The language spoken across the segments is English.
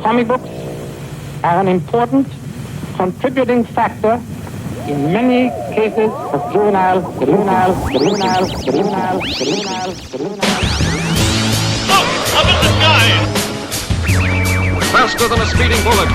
Comic books are an important contributing factor in many cases of juvenile. Look, up in the sky! Faster than a speeding bullet.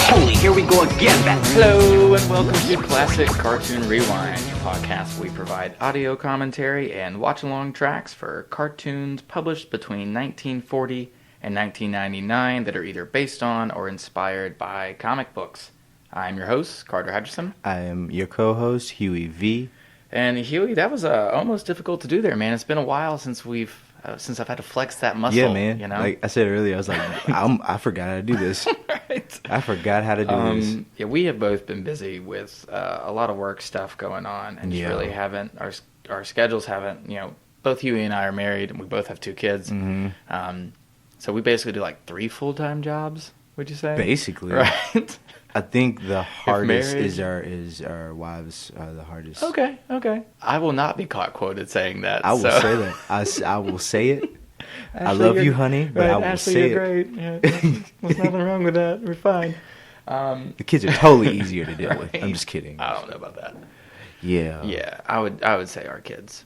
Holy, here we go again. Hello, and welcome to Classic Cartoon Rewind, your podcast. We provide audio commentary and watch-along tracks for cartoons published between 1940 and 1999 that are either based on or inspired by comic books. I'm your host, Carter Hutchison. I am your co-host, Huey V. And Huey, that was almost difficult to do there, man. It's been a while since since I've had to flex that muscle. Yeah, man. You know? Like I said earlier, I was like, I forgot how to do this. Right. I forgot how to do this. Yeah, we have both been busy with a lot of work stuff going on, and just really haven't our schedules haven't. You know, both Huey and I are married, and we both have 2 kids. Mm-hmm. So we basically do like 3 full-time jobs. Would you say? Basically, right? I think the hardest is our wives are the hardest. Okay. I will not be caught quoted saying that. I will say that. I will say it. Ashley, I love you, honey, but right, I will Ashley, say you're it. Great. Yeah, there's nothing wrong with that. We're fine. The kids are totally easier to deal with. Right. I'm just kidding. I don't know about that. Yeah. Yeah, I would say our kids.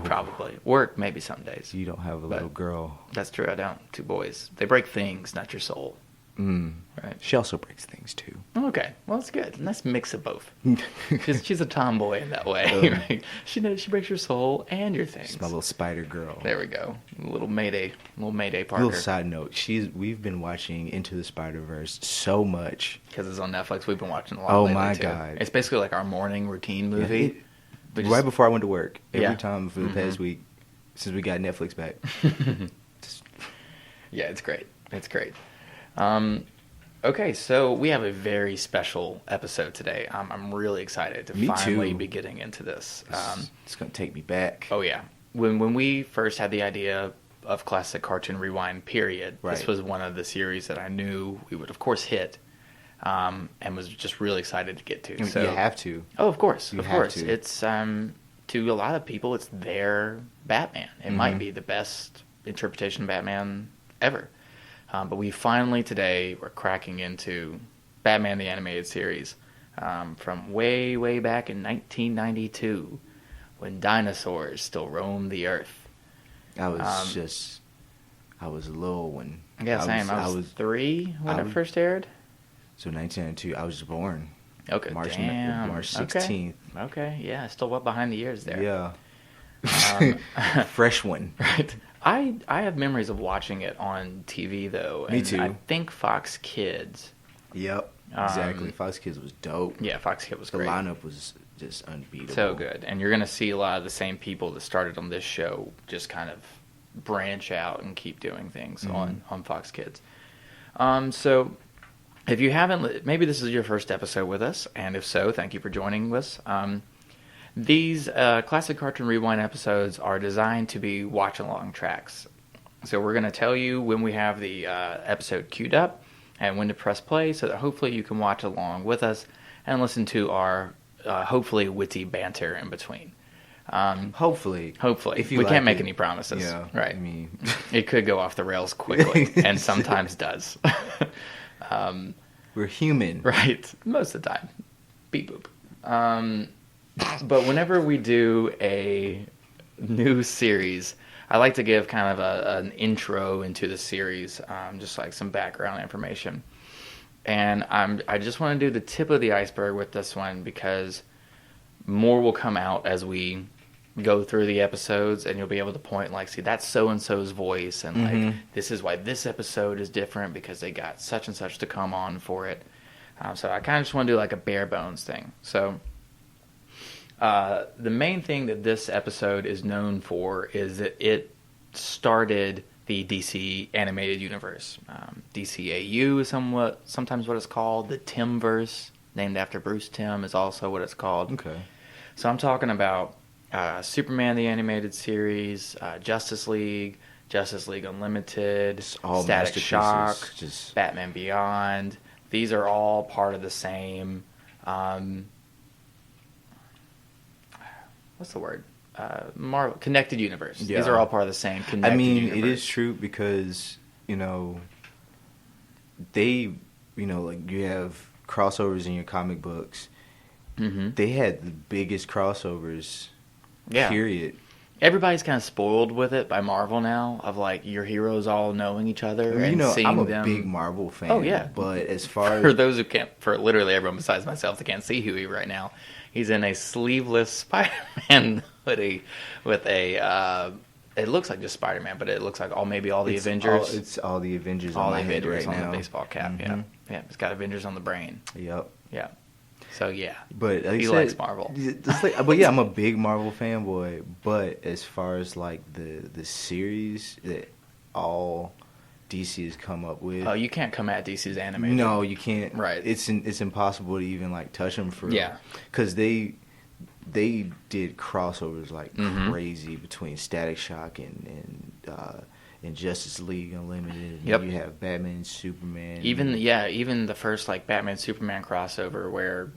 Probably. Work, maybe some days. You don't have a little girl. That's true, I don't. 2 boys. They break things, not your soul. Right. She also breaks things, too. Okay. Well, that's good. Nice mix of both. she's a tomboy in that way. Right? She breaks your soul and your things. She's my little spider girl. There we go. Little Mayday Parker. Little side note. We've been watching Into the Spider-Verse so much. Because it's on Netflix. We've been watching a lot Oh, lately, my too. God. It's basically like our morning routine movie. Right before I went to work. Every Yeah. time for the past week, since we got Netflix back. Yeah, it's great. It's great. Okay, so we have a very special episode today. I'm really excited to finally be getting into this. It's going to take me back. Oh, yeah. When we first had the idea of Classic Cartoon Rewind, period, this was one of the series that I knew we would, of course, hit, and was just really excited to get to. So, you have to. Oh, of course. You of have course. to. It's, to a lot of people, it's their Batman. It might be the best interpretation of Batman ever. But we finally today we're cracking into Batman the Animated Series from way, way back in 1992 when dinosaurs still roamed the earth. I was little when... Yeah, same. I was 3 when it first aired. So 1992, I was born. Okay, March 16th. Okay, yeah, still well behind the years there. Yeah. Fresh one. Right. I have memories of watching it on TV, though. Me too. I think Fox Kids. Yep, exactly. Fox Kids was dope. Yeah, Fox Kids was great. The lineup was just unbeatable. So good. And you're going to see a lot of the same people that started on this show just kind of branch out and keep doing things on Fox Kids. So if you haven't, maybe this is your first episode with us, and if so, thank you for joining us. These Classic Cartoon Rewind episodes are designed to be watch-along tracks. So we're going to tell you when we have the episode queued up and when to press play so that hopefully you can watch along with us and listen to our hopefully witty banter in between. Hopefully. If we can't make any promises. Yeah, right. I mean... It could go off the rails quickly, and sometimes does. We're human. Right. Most of the time. Beep boop. But whenever we do a new series, I like to give kind of an intro into the series, just like some background information. And I just want to do the tip of the iceberg with this one because more will come out as we go through the episodes, and you'll be able to point like, see, that's so-and-so's voice, and like, this is why this episode is different because they got such and such to come on for it. So I kind of just want to do like a bare bones thing. So... the main thing that this episode is known for is that it started the DC animated universe. DCAU is sometimes what it's called. The Timverse, named after Bruce Timm, is also what it's called. Okay. So I'm talking about Superman the Animated Series, Justice League Unlimited, Static Shock, Batman Beyond. These are all part of the same... what's the word? Connected universe. Yeah. These are all part of the same connected universe. It is true because, you know, they, like you have crossovers in your comic books. Mm-hmm. They had the biggest crossovers. Yeah. Period. Everybody's kind of spoiled with it by Marvel now, of like your heroes all knowing each other and seeing I'm a them. big Marvel fan. Oh yeah, but as far for as those who can't, for literally everyone besides myself that can't see Huey right now, he's in a sleeveless Spider-Man hoodie with a. It looks like just Spider-Man, but it looks like maybe all the Avengers. It's all the Avengers all on the my head Avengers right on now. the baseball cap. Mm-hmm. Yeah, it's got Avengers on the brain. Yep. Yeah. So yeah, but like he said, likes Marvel. But yeah, I'm a big Marvel fanboy. But as far as like the series that all DC has come up with, Oh, you can't come at DC's animated. no, you can't. Right. It's impossible to even like touch them for. Yeah. Because they did crossovers like Mhm. crazy between Static Shock and Justice League Unlimited. And Yep. You have Batman, Superman. Even the first like Batman Superman crossover where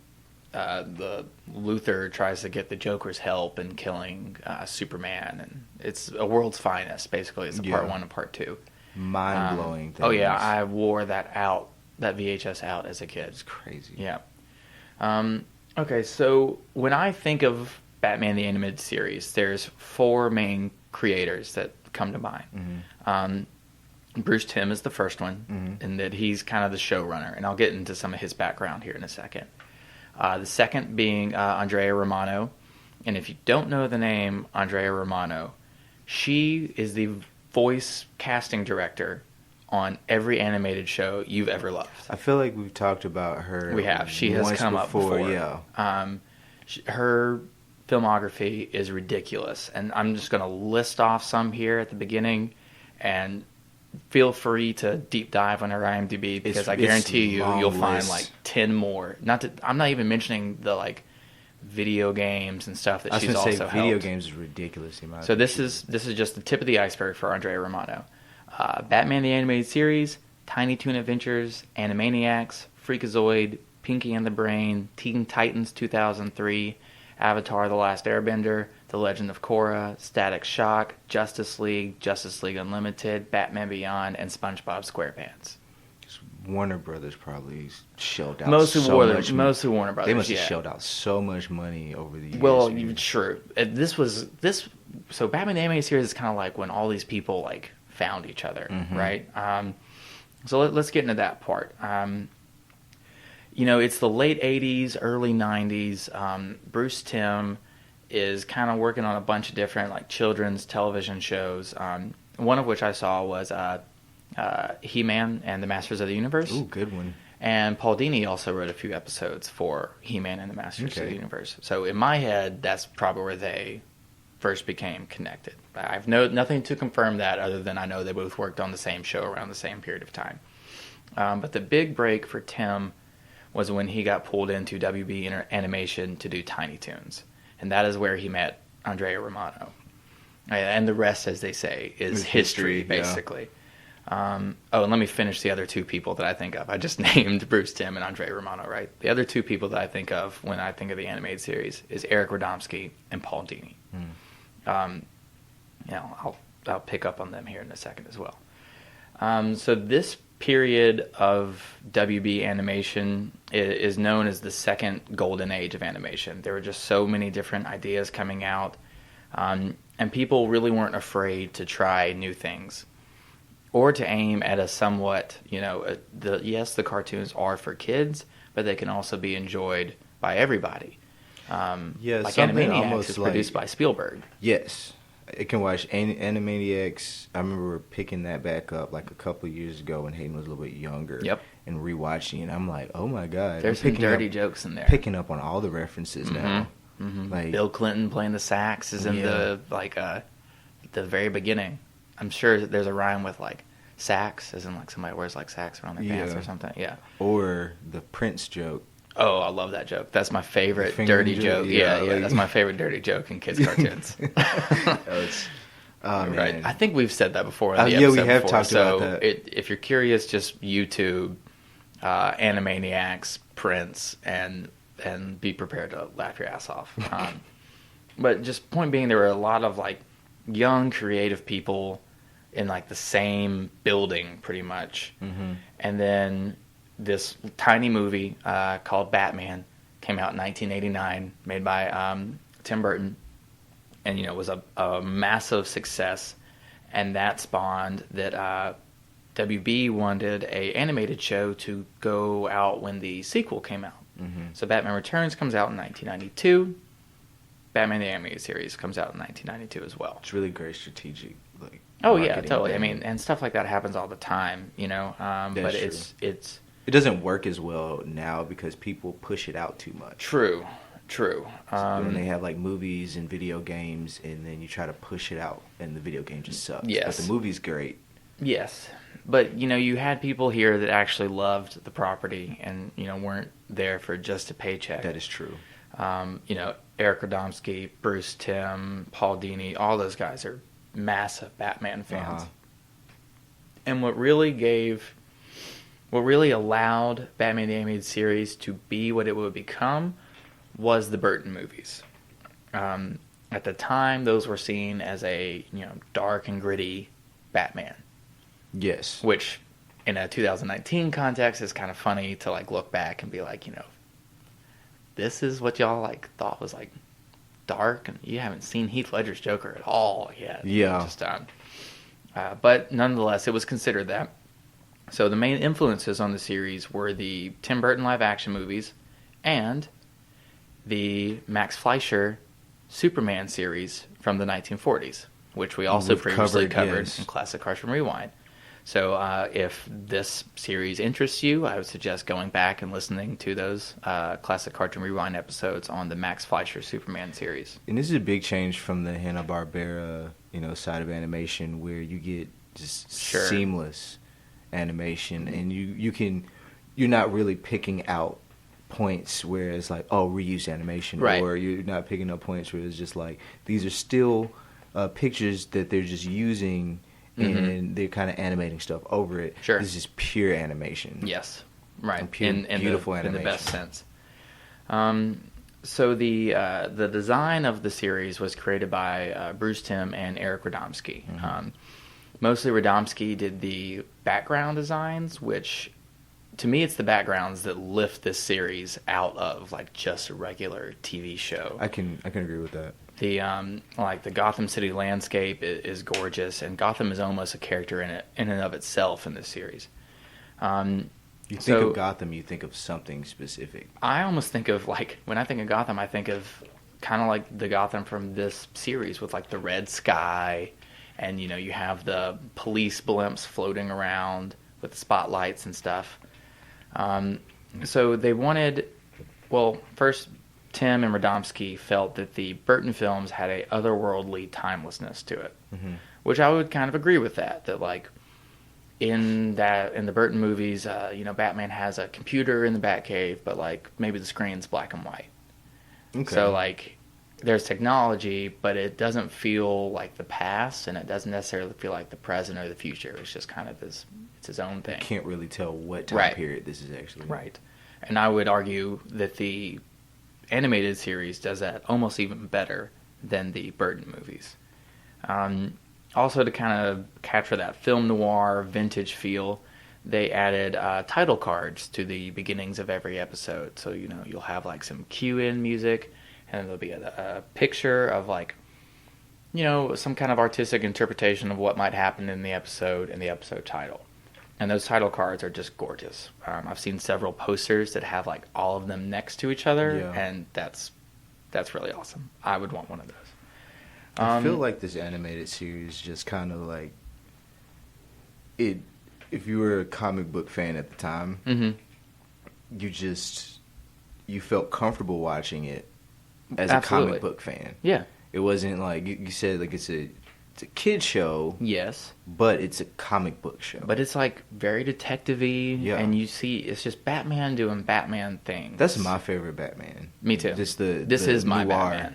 the Luthor tries to get the Joker's help in killing Superman, and it's a world's finest. Basically, it's a part 1 and part 2. Mind blowing. Oh yeah, I wore that VHS out as a kid. It's crazy. Yeah. Okay, so when I think of Batman the Animated Series, there's 4 main creators that come to mind. Mm-hmm. Bruce Timm is the first one, Mhm. and that he's kind of the showrunner, and I'll get into some of his background here in a second. The second being Andrea Romano, and if you don't know the name Andrea Romano, she is the voice casting director on every animated show you've ever loved. I feel like we've talked about her. We have. She has once come up before. Yeah. Her filmography is ridiculous, and I'm just going to list off some here at the beginning, and feel free to deep dive on her IMDb because I guarantee you'll find like 10 more. I'm not even mentioning the like video games and stuff that she's also helped. Video games is ridiculous. So this is just the tip of the iceberg for Andrea Romano. Batman the Animated Series, Tiny Toon Adventures, Animaniacs, Freakazoid, Pinky and the Brain, Teen Titans 2003, Avatar: The Last Airbender, The Legend of Korra, Static Shock, Justice League Unlimited, Batman Beyond, and SpongeBob SquarePants. Warner Brothers probably shelled out Mostly Warner Brothers. They must have yeah. shelled out so much money over the years. Well, true. So Batman the Animated Series is kind of like when all these people like found each other, Mhm. right? So let's get into that part. It's the late 80s, early 90s. Bruce Timm is kind of working on a bunch of different like children's television shows. One of which I saw was He-Man and the Masters of the Universe. Ooh, good one. And Paul Dini also wrote a few episodes for He-Man and the Masters of the Universe. So in my head, that's probably where they first became connected. I've nothing to confirm that other than I know they both worked on the same show around the same period of time. But the big break for Tim was when he got pulled into WB Animation to do Tiny Toons. And that is where he met Andrea Romano. And the rest, as they say, is history, basically. And let me finish the other 2 people that I think of. I just named Bruce Timm and Andrea Romano, right? The other 2 people that I think of when I think of the animated series is Eric Radomski and Paul Dini. I'll pick up on them here in a second as well. So this period of WB animation is known as the second golden age of animation. There were just so many different ideas coming out, and people really weren't afraid to try new things or to aim at a somewhat, the cartoons are for kids, but they can also be enjoyed by everybody. Like Animaniacs is produced by Spielberg. Yes. I can watch Animaniacs. I remember picking that back up like a couple years ago when Hayden was a little bit younger. Yep. And rewatching it. I'm like, oh my God. There's some dirty jokes in there. Picking up on all the references now. Mm-hmm. Like Bill Clinton playing the sax is in the very beginning. I'm sure there's a rhyme with like sax, as in like somebody wears like sax around their pants or something. Yeah. Or the Prince joke. Oh, I love that joke. That's my favorite dirty joke. Yeah, that's my favorite dirty joke in kids' cartoons. Right. I think we've said that before in the episode. Yeah, we have talked about that. If you're curious, just YouTube Animaniacs, Prince, and be prepared to laugh your ass off. But just point being, there were a lot of like young, creative people. in like the same building pretty much. Mm-hmm. And then this tiny movie called Batman came out in 1989, made by Tim Burton, and was a massive success. And that spawned that WB wanted a animated show to go out when the sequel came out. Mm-hmm. So Batman Returns comes out in 1992. Batman the Animated Series comes out in 1992 as well. It's really great strategic, like. Oh yeah, marketing totally. thing. I mean, and stuff like that happens all the time, but true. it's It doesn't work as well now because people push it out too much. true. When they have like movies and video games, and then you try to push it out, and the video game just sucks. Yes. But the movie's great. Yes, but you had people here that actually loved the property and weren't there for just a paycheck. That is true. Eric Radomski, Bruce Timm, Paul Dini, all those guys are massive Batman fans. Uh-huh. And what really allowed Batman the Animated Series to be what it would become was the Burton movies. At the time, those were seen as a dark and gritty Batman, Yes. which in a 2019 context is kind of funny to like look back and be like, this is what y'all like thought was like dark, and you haven't seen Heath Ledger's Joker at all yet. Yeah. Just but nonetheless, it was considered that. So the main influences on the series were the Tim Burton live-action movies and the Max Fleischer Superman series from the 1940s, which we also We've previously covered yes. in Classic Cartoon Rewind. So if this series interests you, I would suggest going back and listening to those Classic Cartoon Rewind episodes on the Max Fleischer Superman series. And this is a big change from the Hanna-Barbera, side of animation where you get just Sure. seamless animation, and you're not really picking out points where it's like, oh, reuse animation, Right. or you're not picking up points where it's just like these are still pictures that they're just using. And they're kind of animating stuff over it. Sure. This is pure animation. Yes, right. And beautiful in the animation. best sense. So the design of the series was created by Bruce Timm and Eric Radomski. Mostly Radomski did the background designs, which to me it's the backgrounds that lift this series out of like just a regular TV show. I can agree with that. The the Gotham City landscape is gorgeous, and Gotham is almost a character in and of itself in this series. You think of Gotham, you think of something specific. I almost think of when I think of Gotham, I think of kind of like the Gotham from this series with like the red sky, and you have the police blimps floating around with the spotlights and stuff. So they wanted, first. Tim and Radomski felt that the Burton films had a otherworldly timelessness to it, which I would kind of agree with that. That like in the Burton movies, Batman has a computer in the Batcave, but like maybe the screen's black and white. Okay. So like there's technology, but it doesn't feel like the past, and it doesn't necessarily feel like the present or the future. It's just kind of it's his own thing. You can't really tell what time Right. period this is actually. Right. And I would argue that the animated series does that almost even better than the Burton movies. Also, to kind of capture that film noir vintage feel, they added title cards to the beginnings of every episode. So you'll have like some cue-in music, and there'll be a picture of like some kind of artistic interpretation of what might happen in the episode and the episode title. And those title cards are just gorgeous. I've seen several posters that have like all of them next to each other, Yeah. and that's really awesome. I would want one of those. I feel like this animated series just kind of like it. If you were a comic book fan at the time, you felt comfortable watching it as Absolutely. a comic book fan. Yeah. It wasn't like you said like it's a kid show, Yes. but it's a comic book show. But it's like very detective-y, Yeah. and you see it's just Batman doing Batman things. That's my favorite Batman. Me too. Just This the is my noir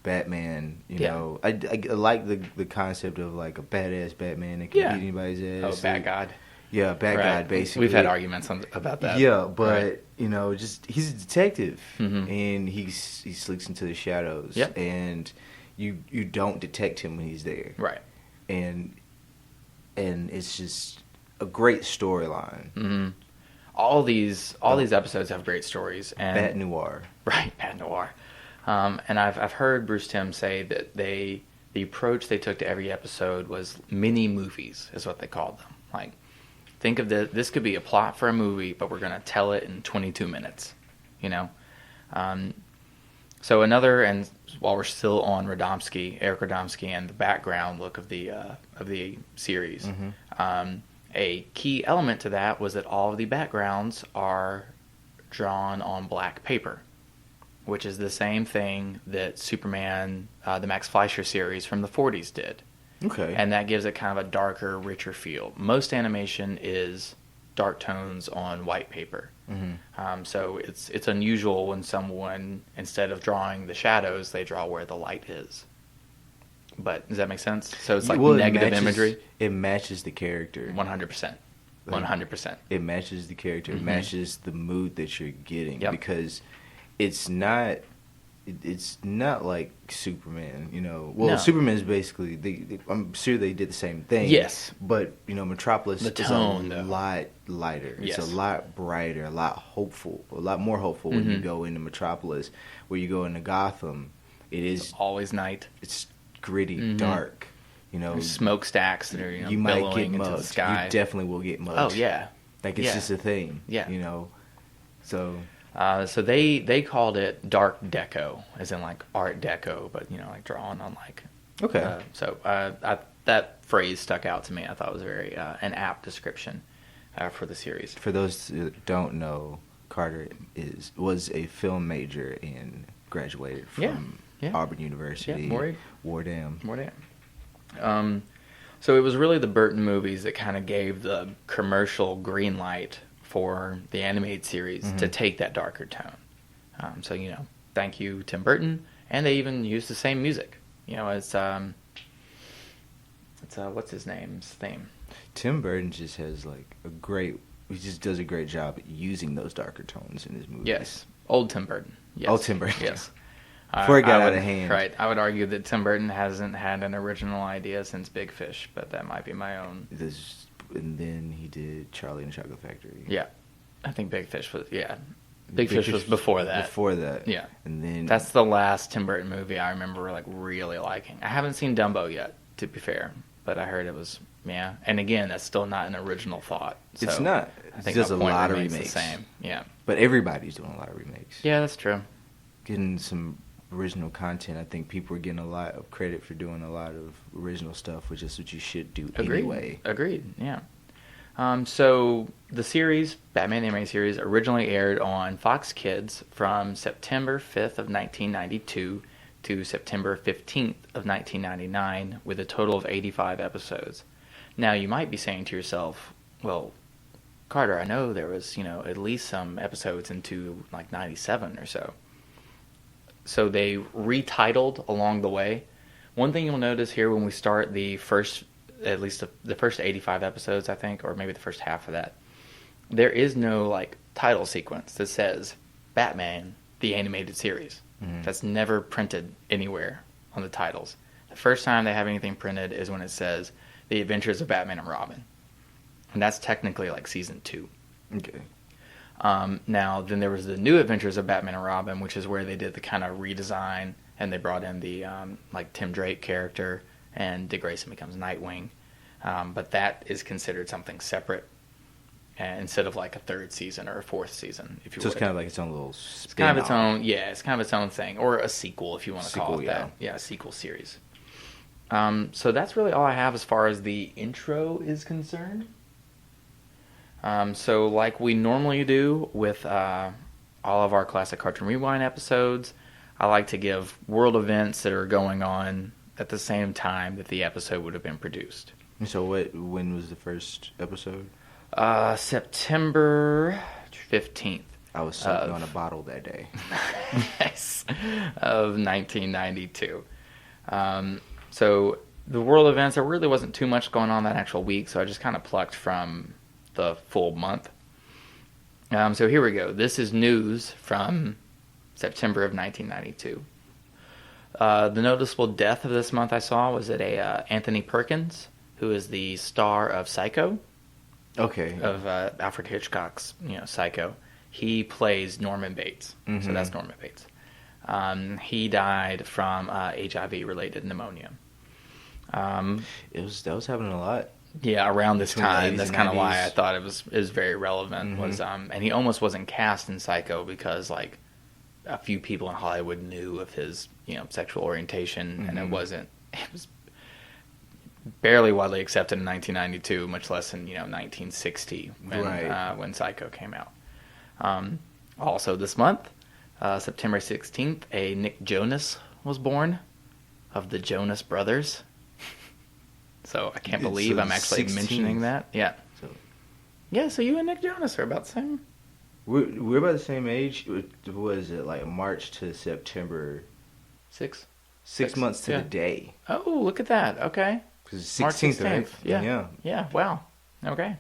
Batman. You Yeah. know, I like the concept of like a badass Batman that can Yeah. beat anybody's ass. Oh, Bat God. Yeah, Bat Right. God, basically. We've had arguments about that. Yeah, but Right. just he's a detective, Mhm. and he slinks into the shadows. Yep. And you don't detect him when he's there. Right. And and it's just a great storyline. Mm-hmm. All these episodes have great stories. And Bat noir. Right, Bat Noir. And I've heard Bruce Timm say that the approach they took to every episode was mini movies, is what they called them. Like, think of this could be a plot for a movie, but we're going to tell it in 22 minutes, you know? So and while we're still on Eric Radomski, and the background look of the series, Mm-hmm. A key element to that was that all of the backgrounds are drawn on black paper, which is the same thing that Superman, the Max Fleischer series from the 40s did. Okay. And that gives it kind of a darker, richer feel. Most animation is dark tones on white paper. Mm-hmm. So it's unusual when someone, instead of drawing the shadows, they draw where the light is. But does that make sense? So it's like negative imagery. It matches the character. 100%. 100%. It matches the character. Mm-hmm. It matches the mood that you're getting. Yep. Because it's not like Superman, you know. Well, No. Superman's basically I'm sure they did the same thing. Yes. But, you know, Metropolis The tone, is a though. lot lighter. Yes. It's a lot brighter, a lot more hopeful when you go into Metropolis. Where you go into Gotham, it's Always night. it's gritty, Mhm. dark. You know, There's smokestacks that are you might get billowing into the mugged. sky. You definitely will get mugged. Oh, yeah. Like, it's Yeah. just a thing. Yeah. You know, so... So they called it Dark Deco, as in like Art Deco, but you know, like drawn on like. Okay. That phrase stuck out to me. I thought it was very an apt description for the series. For those who don't know, Carter was a film major and graduated from Yeah. Auburn University. Yeah, Wardam. More damn. So it was really the Burton movies that kind of gave the commercial green light for the animated series to take that darker tone. So, you know, thank you, Tim Burton. And they even used the same music. You know, it's what's his name's theme? Tim Burton just has he just does a great job at using those darker tones in his movies. Yes. Old Tim Burton. Yes. Old Tim Burton. Yes. Before it got I out would- of hand. Right. I would argue that Tim Burton hasn't had an original idea since Big Fish, but that might be my own. And then he did Charlie and the Chocolate Factory. Yeah. I think Big Fish was, Big Fish was before that. Before that. Yeah. And then... That's the last Tim Burton movie I remember like really liking. I haven't seen Dumbo yet, to be fair, but I heard it was, yeah. And again, that's still not an original thought. So It's not. I think There's my a point lot of remains remakes. the same. Yeah. But everybody's doing a lot of remakes. Yeah, that's true. Getting some original content. I think people are getting a lot of credit for doing a lot of original stuff, which is what you should do anyway. Agreed. Yeah. So the series, Batman the Animated Series, originally aired on Fox Kids from September 5th of 1992 to September 15th of 1999, with a total of 85 episodes. Now, you might be saying to yourself, well, Carter, I know there was, at least some episodes into like 97 or so. So they retitled along the way. One thing you'll notice here when we start the first, at least the first 85 episodes, I think, or maybe the first half of that, there is no like title sequence that says Batman the Animated Series. Mm-hmm. That's never printed anywhere on the titles. The first time they have anything printed is when it says The Adventures of Batman and Robin. And that's technically like season 2. Okay. Now, then there was the New Adventures of Batman and Robin, which is where they did the kind of redesign, and they brought in the like Tim Drake character, and Dick Grayson becomes Nightwing. But that is considered something separate, instead of like a third season or a fourth season, if you So would. it's kind of like its own little spin-off. It's kind of its own, it's kind of its own thing, or a sequel if you want to call it that. Yeah. Yeah, a sequel series. So that's really all I have as far as the intro is concerned. So like we normally do with all of our Classic Cartoon Rewind episodes, I like to give world events that are going on at the same time that the episode would have been produced. So when was the first episode? September 15th. I was sucking on a bottle that day. Yes, of 1992. So the world events, there really wasn't too much going on that actual week, so I just kind of plucked from the full month. So here we go. This is news from September of 1992. The noticeable death of this month I saw was that Anthony Perkins, who is the star of Psycho, Okay. of Alfred Hitchcock's Psycho. He plays Norman Bates, so that's Norman Bates. He died from HIV-related pneumonia. That was happening a lot. Yeah, around this Between the time. 80s That's and kind of why 90s. I thought it was very relevant. Was and he almost wasn't cast in Psycho because like a few people in Hollywood knew of his sexual orientation, and it was barely widely accepted in 1992, much less in 1960 when Psycho came out. Also this month, September 16th, a Nick Jonas was born of the Jonas Brothers. So I can't believe I'm actually 16th. mentioning that. Yeah. So Yeah, so you and Nick Jonas are about the same. we're about the same age. Was it like March to September? 6 6 months to yeah. the day. Oh, look at that. Okay. Because March 16th, right? 16th. Yeah. Yeah, wow. Okay.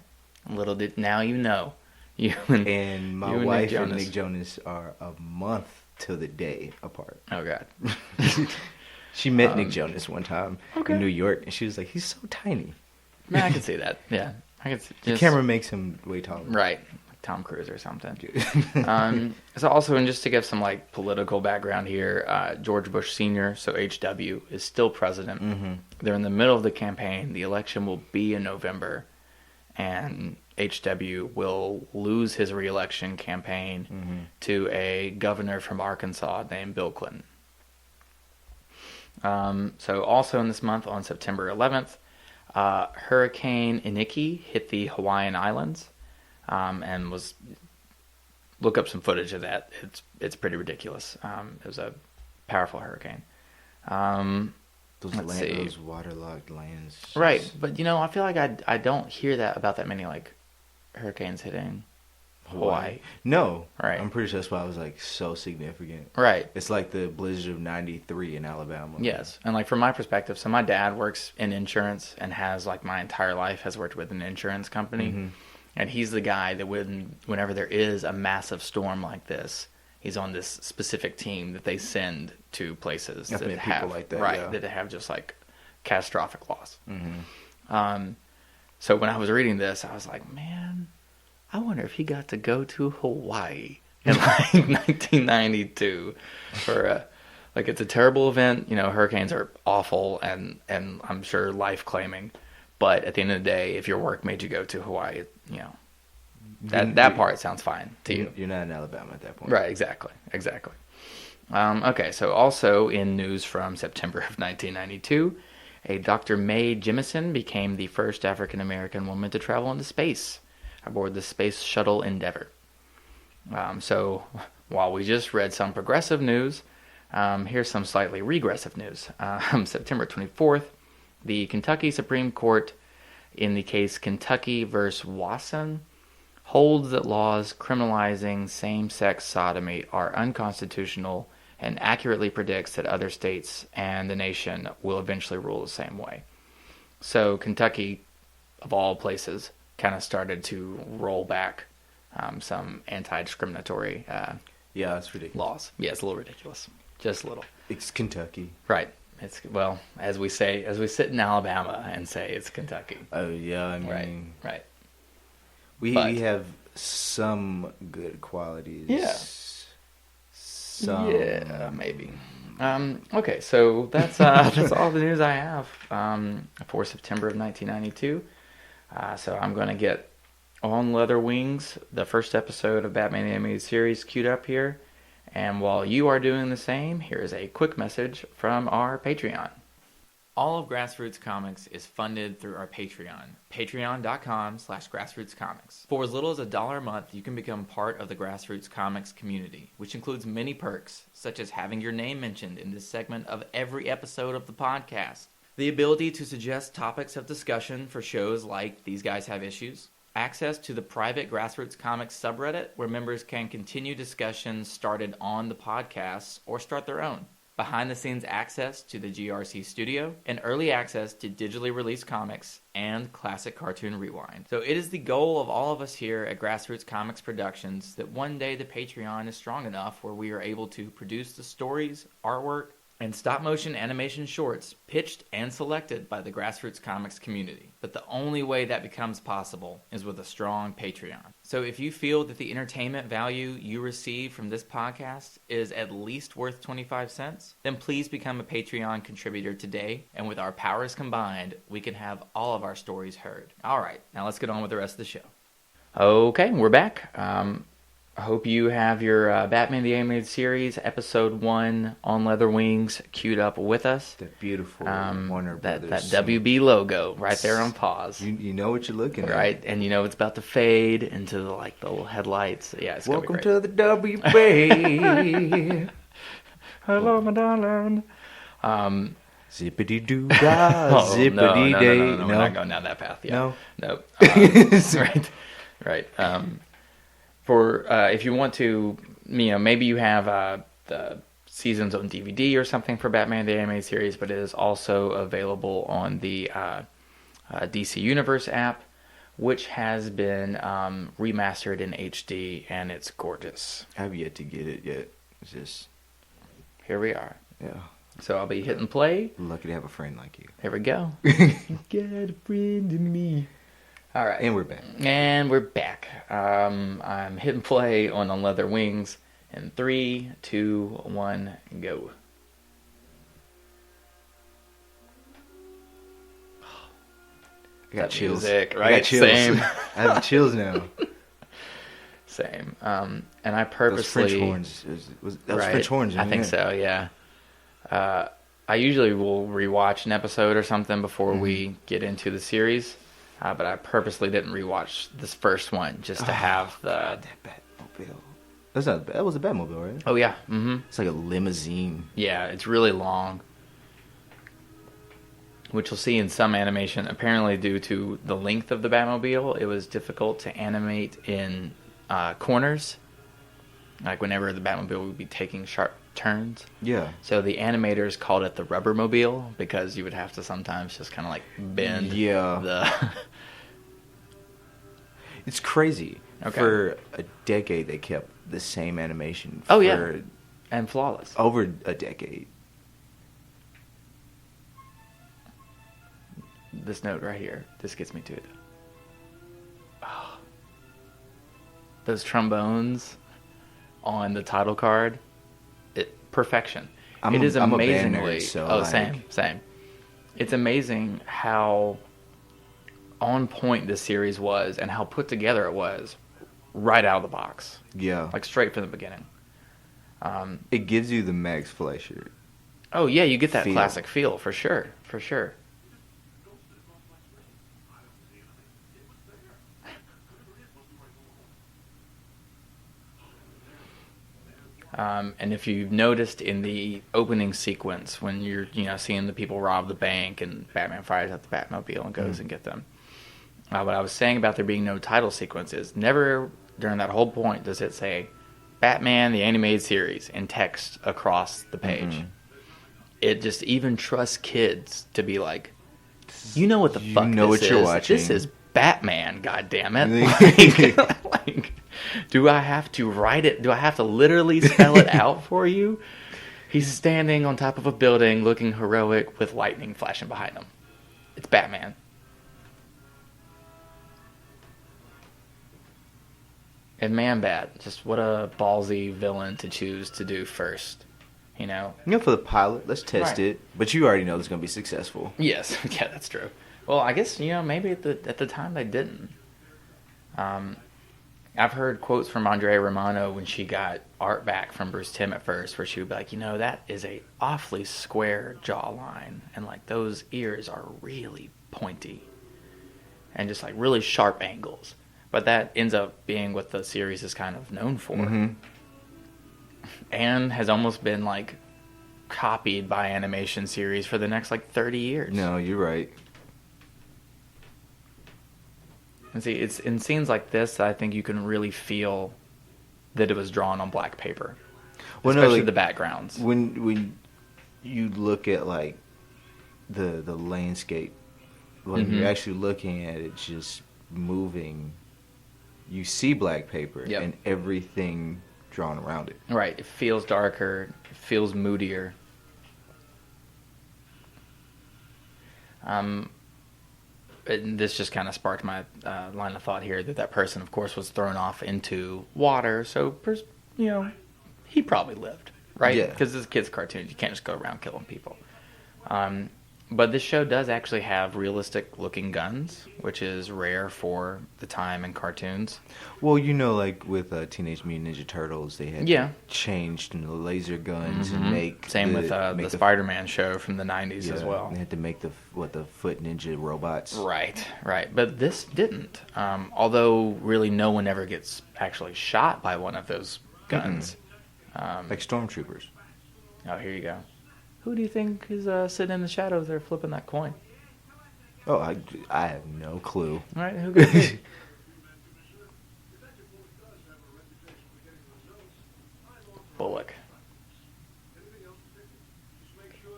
Little did now you know. You And my you wife Nick and Jonas. Nick Jonas are a month to the day apart. Oh, God. She met Nick Jonas one time okay. in New York, and she was like, "He's so tiny." Man, I can see that. Yeah. I can see The camera makes him way taller. Right. Like Tom Cruise or something. So also, and just to give some like political background here, George Bush Sr., so HW, is still president. They're in the middle of the campaign. The election will be in November, and HW will lose his re-election campaign to a governor from Arkansas named Bill Clinton. So also in this month, on September 11th, Hurricane Iniki hit the Hawaiian Islands, and look up some footage of that. It's pretty ridiculous. It was a powerful hurricane. Those waterlogged lands. Right, but I feel like I don't hear that about that many like hurricanes hitting Hawaii. No. Right. I'm pretty sure that's why it was like so significant. Right. It's like the blizzard of '93 in Alabama. Yes, and like from my perspective, so my dad works in insurance and has like my entire life has worked with an insurance company, and he's the guy that whenever there is a massive storm like this, he's on this specific team that they send to places I've that met have people like that, right yeah. that have just like catastrophic loss. So when I was reading this, I was like, man, I wonder if he got to go to Hawaii in like 1992 for like it's a terrible event. Hurricanes are awful and I'm sure life claiming, but at the end of the day, if your work made you go to Hawaii, that part sounds fine to you. You're not in Alabama at that point. Right, exactly. Okay, so also in news from September of 1992, a Dr. Mae Jemison became the first African-American woman to travel into space aboard the Space Shuttle Endeavour. So while we just read some progressive news, here's some slightly regressive news. September 24th, the Kentucky Supreme Court, in the case Kentucky versus Wasson, holds that laws criminalizing same-sex sodomy are unconstitutional and accurately predicts that other states and the nation will eventually rule the same way. So Kentucky, of all places, kind of started to roll back some anti-discriminatory Yeah, that's ridiculous. laws. Yeah, it's a little ridiculous. Just a little. It's Kentucky. Right. It's as we sit in Alabama and say it's Kentucky. Oh yeah, I mean, Right. we But- have some good qualities. Yeah. Some. Yeah, maybe. Okay, so that's all the news I have for September of 1992. So I'm going to get On Leather Wings, the first episode of Batman the Animated Series, queued up here. And while you are doing the same, here is a quick message from our Patreon. All of Grassroots Comics is funded through our Patreon, patreon.com/grassrootscomics. For as little as $1 a month, you can become part of the Grassroots Comics community, which includes many perks, such as having your name mentioned in this segment of every episode of the podcast, the ability to suggest topics of discussion for shows like These Guys Have Issues, access to the private Grassroots Comics subreddit where members can continue discussions started on the podcasts or start their own, behind-the-scenes access to the GRC studio, and early access to digitally released comics and Classic Cartoon Rewind. So it is the goal of all of us here at Grassroots Comics Productions that one day the Patreon is strong enough where we are able to produce the stories, artwork, and stop-motion animation shorts pitched and selected by the Grassroots Comics community. But the only way that becomes possible is with a strong Patreon. So if you feel that the entertainment value you receive from this podcast is at least worth 25 cents, then please become a Patreon contributor today, and with our powers combined, we can have all of our stories heard. All right, now let's get on with the rest of the show. Okay, we're back. I hope you have your Batman the Animated Series Episode 1 on Leather Wings queued up with us. That beautiful Warner Brothers. That WB logo right there on pause. You know what you're looking at. Right, and you know it's about to fade into the little headlights. Yeah, it's Welcome gonna be to the WB. Hello, my darling. Zippity-doo-dah, zippity-day. No, we're not going down that path yet. No? Nope. Right. For if you want to, maybe you have the seasons on DVD or something for Batman the Animated Series, but it is also available on the DC Universe app, which has been remastered in HD, and it's gorgeous. I have yet to get it yet. It's just... Here we are. Yeah. So I'll be hitting play. Lucky to have a friend like you. Here we go. You got a friend in me. All right. And we're back. I'm hitting play on Leather Wings. In 3, 2, 1, go. I got chills. Music, right? I got chills. Same. I have chills now. Same. And I purposely... Those French horns. That was French horns, I think so, yeah. I usually will rewatch an episode or something before we get into the series. But I purposely didn't rewatch this first one just to have the... God, that Batmobile. That was a Batmobile, right? Oh, yeah. Mm-hmm. It's like a limousine. Yeah, it's really long. Which you'll see in some animation. Apparently, due to the length of the Batmobile, it was difficult to animate in corners. Like whenever the Batmobile would be taking sharp turns. Yeah. So the animators called it the Rubbermobile because you would have to sometimes just kind of like bend the... It's crazy. Okay. For a decade, they kept the same animation. Oh, yeah. And flawless. Over a decade. This note right here. This gets me to it. Oh. Those trombones on the title card. Perfection. It is amazingly... I'm a band nerd, so same. It's amazing how on point this series was and how put together it was right out of the box. Yeah. Like straight from the beginning. It gives you the Max Fleischer. Oh, yeah, you get that classic feel, for sure. For sure. And if you've noticed in the opening sequence when you're seeing the people rob the bank and Batman fires at the Batmobile and goes and get them, what I was saying about there being no title sequence is never during that whole point does it say Batman the Animated Series in text across the page. Mm-hmm. It just even trusts kids to be like, you know what the fuck this is. You're watching. This is Batman, goddammit. Like, do I have to write it? Do I have to literally spell it out for you? He's standing on top of a building looking heroic with lightning flashing behind him. It's Batman. And Man-Bat, just what a ballsy villain to choose to do first. For the pilot, let's test it. But you already know it's going to be successful. Yes, yeah, that's true. Well, I guess, maybe at the time they didn't. I've heard quotes from Andrea Romano when she got art back from Bruce Timm at first, where she would be like, that is a awfully square jawline, and like those ears are really pointy, and just like really sharp angles. But that ends up being what the series is kind of known for, and has almost been like copied by animation series for the next like 30 years. No, you're right. And see, it's in scenes like this that I think you can really feel that it was drawn on black paper, especially the backgrounds. When you look at like the landscape, when you're actually looking at it just moving, you see black paper and everything drawn around it. Right. It feels darker. It feels moodier. And this just kind of sparked my line of thought here that person, of course, was thrown off into water. So, he probably lived, right? Yeah. Because this kid's cartoons. You can't just go around killing people. But this show does actually have realistic-looking guns, which is rare for the time in cartoons. Well, like with Teenage Mutant Ninja Turtles, they had changed the laser guns and make Same with the Spider-Man show from the 90s as well. They had to make the foot ninja robots. Right. But this didn't. Although really no one ever gets actually shot by one of those guns. Like stormtroopers. Oh, here you go. Who do you think is sitting in the shadows there flipping that coin? Oh, I have no clue. All right, who could it be? Bullock.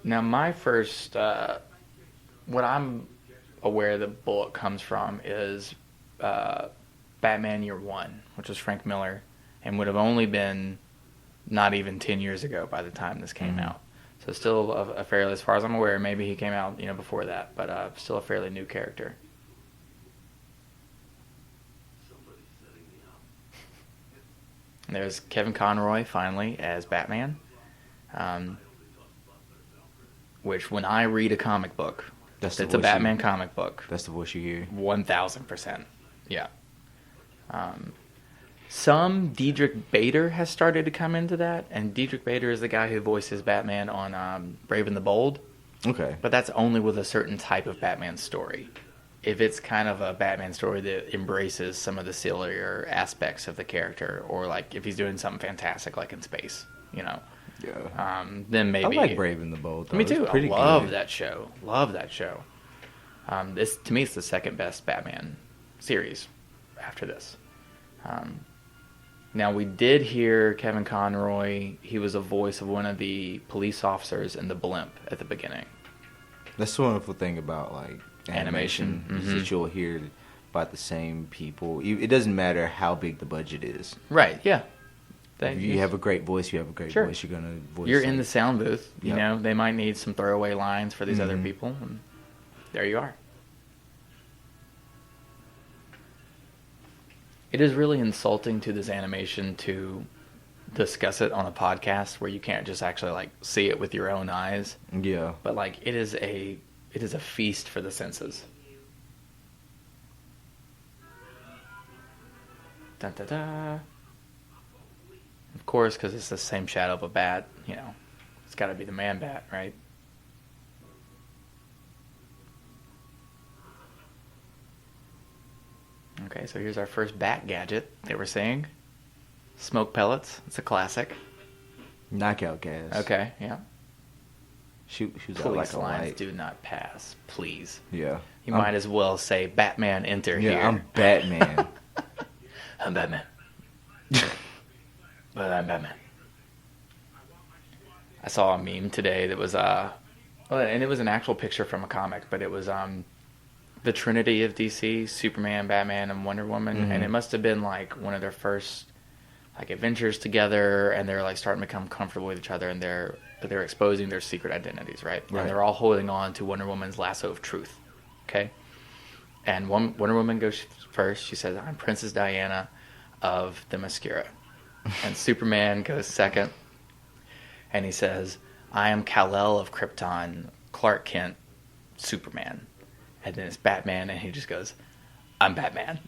Now, my first, what I'm aware that Bullock comes from is Batman Year One, which was Frank Miller, and would have only been not even 10 years ago by the time this came out. So still a fairly, as far as I'm aware, maybe he came out before that, but still a fairly new character. And there's Kevin Conroy finally as Batman, which when I read a comic book, it's a Batman comic book. That's the voice you hear. 1000%, yeah. Some Diedrich Bader has started to come into that, and Diedrich Bader is the guy who voices Batman on Brave and the Bold. Okay. But that's only with a certain type of Batman story. If it's kind of a Batman story that embraces some of the sillier aspects of the character, or like if he's doing something fantastic like in space, Yeah. Then maybe. I like Brave and the Bold, though. Me too. It's pretty I love good. that show. Love that show. This to me, it's the second best Batman series after this. Now, we did hear Kevin Conroy. He was a voice of one of the police officers in the blimp at the beginning. That's the wonderful thing about like animation. Mm-hmm. Is that you'll hear about the same people. It doesn't matter how big the budget is. Right, yeah. If you have a great voice, you have a great voice. You're going to voice. You're in the sound booth. Yep. They might need some throwaway lines for these other people. And there you are. It is really insulting to this animation to discuss it on a podcast where you can't just actually like see it with your own eyes. Yeah. But like it is a feast for the senses. Dun, da, da. Of course, because it's the same shadow of a bat, it's got to be the man bat, right? Okay, so here's our first bat gadget that we're seeing. Smoke pellets. It's a classic. Knockout gas. Okay, yeah. Shoots out Police like a lines light. do not pass, please. Yeah. You might as well say Batman enter here. Yeah, I'm Batman. I'm Batman. But I'm Batman. I saw a meme today that was and it was an actual picture from a comic, but it was the Trinity of DC, Superman, Batman, and Wonder Woman, and it must have been like one of their first like adventures together, and they're like starting to become comfortable with each other, and they're exposing their secret identities, right? And they're all holding on to Wonder Woman's lasso of truth. Okay, and Wonder Woman goes first. She says, "I'm Princess Diana of the Mascara," and Superman goes second, and he says, "I am Kal-El of Krypton, Clark Kent, Superman." And then it's Batman, and he just goes, "I'm Batman."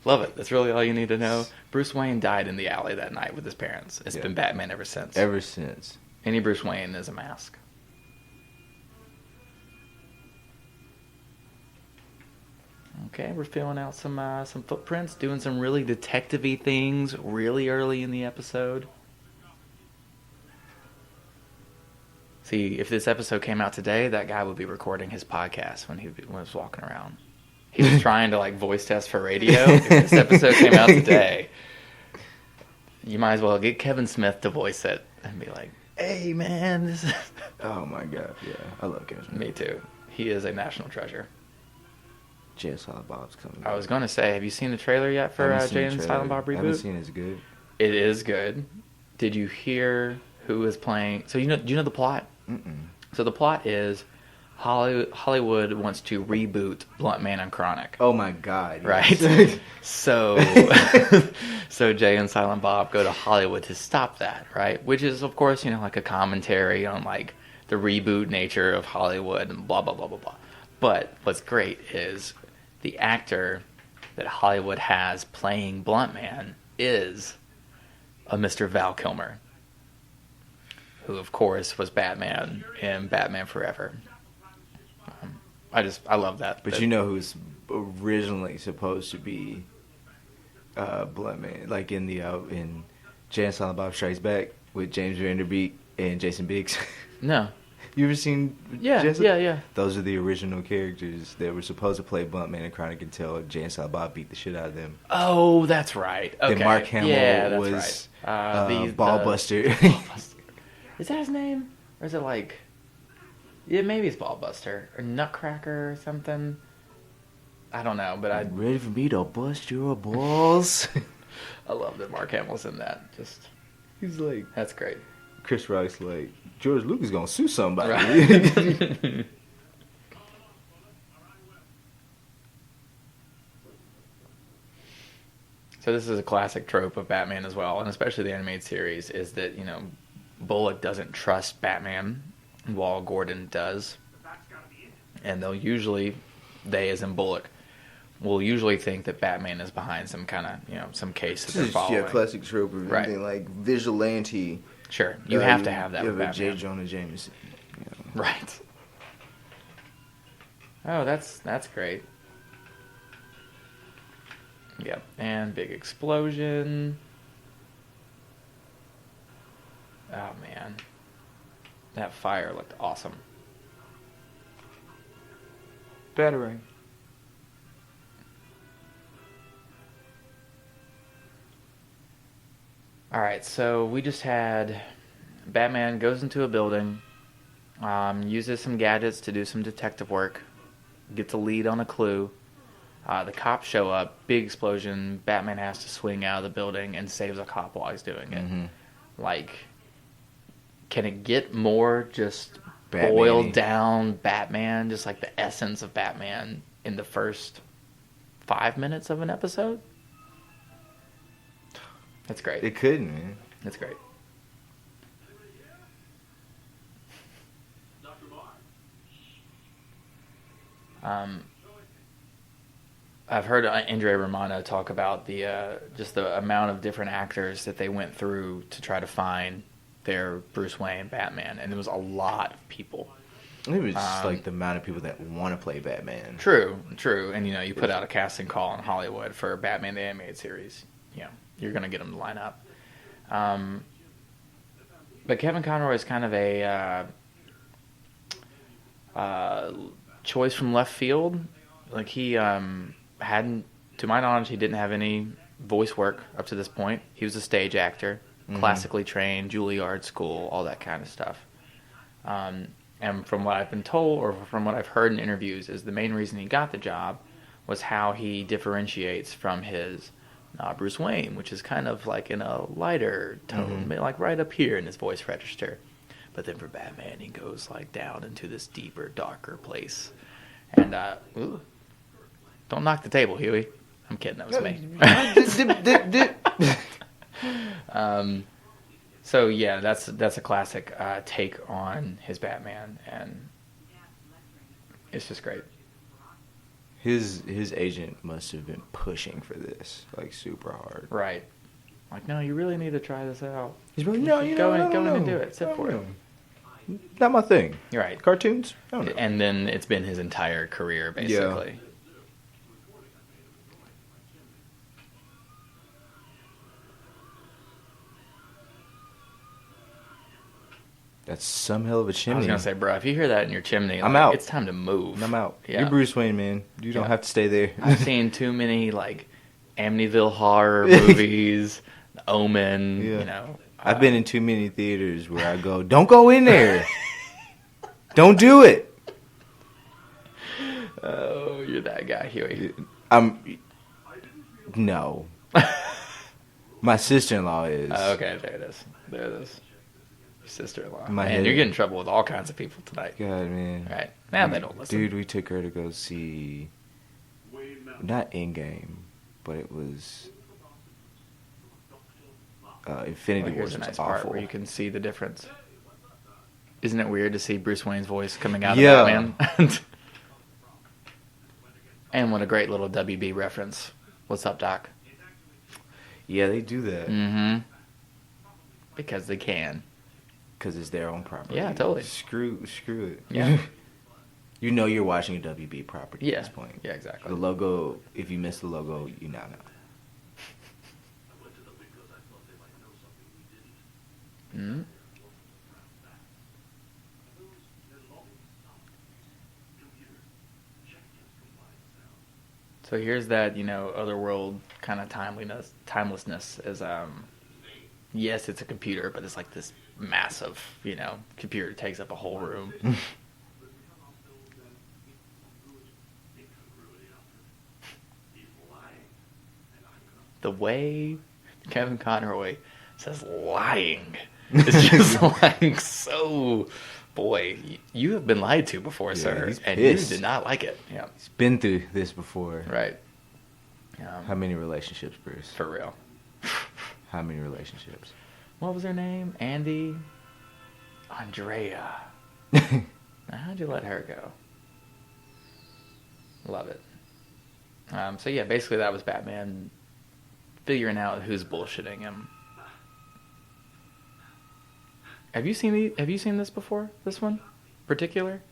Love it. That's really all you need to know. Bruce Wayne died in the alley that night with his parents. It's been Batman ever since. Ever since. Any Bruce Wayne is a mask. Okay, we're filling out some footprints, doing some really detective-y things really early in the episode. See, if this episode came out today, that guy would be recording his podcast when he was walking around. He was trying to like voice test for radio. If this episode came out today, you might as well get Kevin Smith to voice it and be like, "Hey, man, this is..." Oh my God, yeah, I love Kevin Smith. Me too. He is a national treasure. Jay and Silent Bob's coming. I was going to say, have you seen the trailer yet for Jay and Silent Bob reboot? I haven't seen it. It's good. It is good. Did you hear who is playing? So do you know the plot? So the plot is Hollywood wants to reboot Blunt Man and Chronic. Oh my God! Right. Yes. So Jay and Silent Bob go to Hollywood to stop that, right? Which is, of course, like a commentary on like the reboot nature of Hollywood and blah blah blah blah blah. But what's great is the actor that Hollywood has playing Blunt Man is a Mr. Val Kilmer, who of course was Batman in Batman Forever. I love that. But you know who's originally supposed to be Blunt Man, like in Jay and Silent Bob Strikes Back with James Vanderbeek and Jason Biggs. No. You ever seen? Yeah, Jason? yeah. Those are the original characters that were supposed to play Blunt Man and Chronic until Jay and Silent Bob beat the shit out of them. Oh, that's right. Okay. Then Mark Hamill was right. Ballbuster. Is that his name? Or is it like... Yeah, maybe it's Ballbuster. Or Nutcracker or something. I don't know, but Ready for me to bust your balls? I love that Mark Hamill's in that. He's like... That's great. Chris Rock's like, George Lucas gonna sue somebody. Right. So this is a classic trope of Batman as well, and especially the animated series, is that, Bullock doesn't trust Batman while Gordon does. And they as in Bullock, will usually think that Batman is behind some kind of, some case that they're following. Yeah, classic trope of right. anything like vigilante. Sure, you have to have that with Batman. Batman. J. Jonah Jameson. Right. Oh, that's great. Yep, and big explosion. Oh, man. That fire looked awesome. Batarang. Alright, so we just had Batman goes into a building, uses some gadgets to do some detective work, gets a lead on a clue. The cops show up, big explosion, Batman has to swing out of the building and saves a cop while he's doing it. Mm-hmm. Like, can it get more just Batman-y. boiled down Batman, just like the essence of Batman in the first 5 minutes of an episode? That's great. It couldn't, man. That's great. I've heard Andrea Romano talk about the just the amount of different actors that they went through to try to find their Bruce Wayne Batman, and it was a lot of people. It was just like the amount of people that want to play Batman. True, and you put out a casting call in Hollywood for Batman the Animated Series, you're gonna get them to line up. But Kevin Conroy is kind of a choice from left field. Like he hadn't, to my knowledge, he didn't have any voice work up to this point. He was a stage actor, classically trained, Juilliard school, all that kind of stuff. And from what I've been told, or from what I've heard in interviews, is the main reason he got the job was how he differentiates from his Bruce Wayne, which is kind of like in a lighter tone, like right up here in his voice register. But then for Batman, he goes like down into this deeper, darker place. And don't knock the table, Huey. I'm kidding. That was me. So yeah, that's a classic take on his Batman, and it's just great. His agent must have been pushing for this like super hard. Right. Like, no, you really need to try this out. He's like, no, go in and do it. Sit for it. Not my thing. You're right. Cartoons? I don't know. And then it's been his entire career, basically. Yeah. That's some hell of a chimney. I was going to say, bro, if you hear that in your chimney, I'm out. It's time to move. I'm out. Yeah. You're Bruce Wayne, man. You don't have to stay there. I've seen too many, like, Amityville horror movies, Omen, I've been in too many theaters where I go, don't go in there. Don't do it. Oh, you're that guy, Huey. No. My sister-in-law is. Oh, okay, there it is. sister-in-law. My Man, head- you're getting in trouble with all kinds of people tonight. God, man. Right. Now they don't listen. Dude, we took her to go see, not Endgame, but it was Infinity Well, Wars here's a was nice part awful. where you can see the difference. Isn't it weird to see Bruce Wayne's voice coming out Yeah. of Batman? And what a great little WB reference. What's up, Doc? Yeah, they do that Mm-hmm. Because they can. because it's their own property. Yeah, totally. Screw it. Yeah. You know you're watching a WB property Yeah. at this point. Yeah, exactly. The logo, if you miss the logo, you now know. Mm-hmm. So here's that, otherworld kind of timelessness is, yes, it's a computer, but it's like this massive, computer takes up a whole room. The way Kevin Conroy says lying is just like so. Boy, you have been lied to before, Yeah, sir, he's and pissed. you did not like it. Yeah, He's been through this before. right. How many relationships, Bruce? For real. How many relationships? What was her name? Andy? Andrea. Now, how'd you let her go? Love it. So yeah, basically that was Batman figuring out who's bullshitting him. Have you seen this before? This one, particular,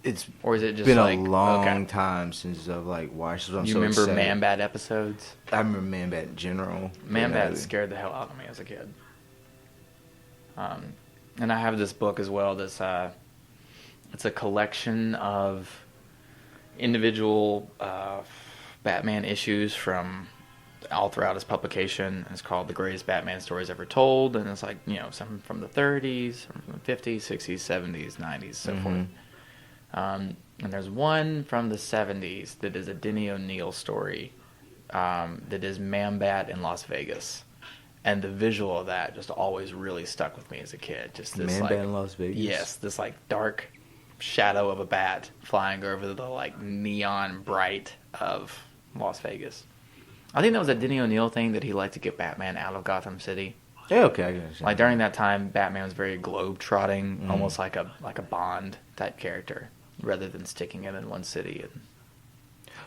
It's or is it just been like a long okay. time since I've watched it. I'm You so remember excited. Man-Bat episodes? I remember Man-Bat in general. Man-Bat scared the hell out of me as a kid. And I have this book as well. That's it's a collection of individual Batman issues from all throughout his publication. It's called The Greatest Batman Stories Ever Told, and it's some from the 30s, some from the 50s, 60s, 70s, 90s, so forth. And there's one from the 70s that is a Denny O'Neil story that is Man-Bat in Las Vegas. And the visual of that just always really stuck with me as a kid. Just this Man-Bat in Las Vegas? Yes, this dark shadow of a bat flying over the neon bright of Las Vegas. I think that was a Denny O'Neil thing that he liked to get Batman out of Gotham City. Yeah, okay, I can understand. During that time, Batman was very globe-trotting, almost like a Bond type character, rather than sticking him in one city.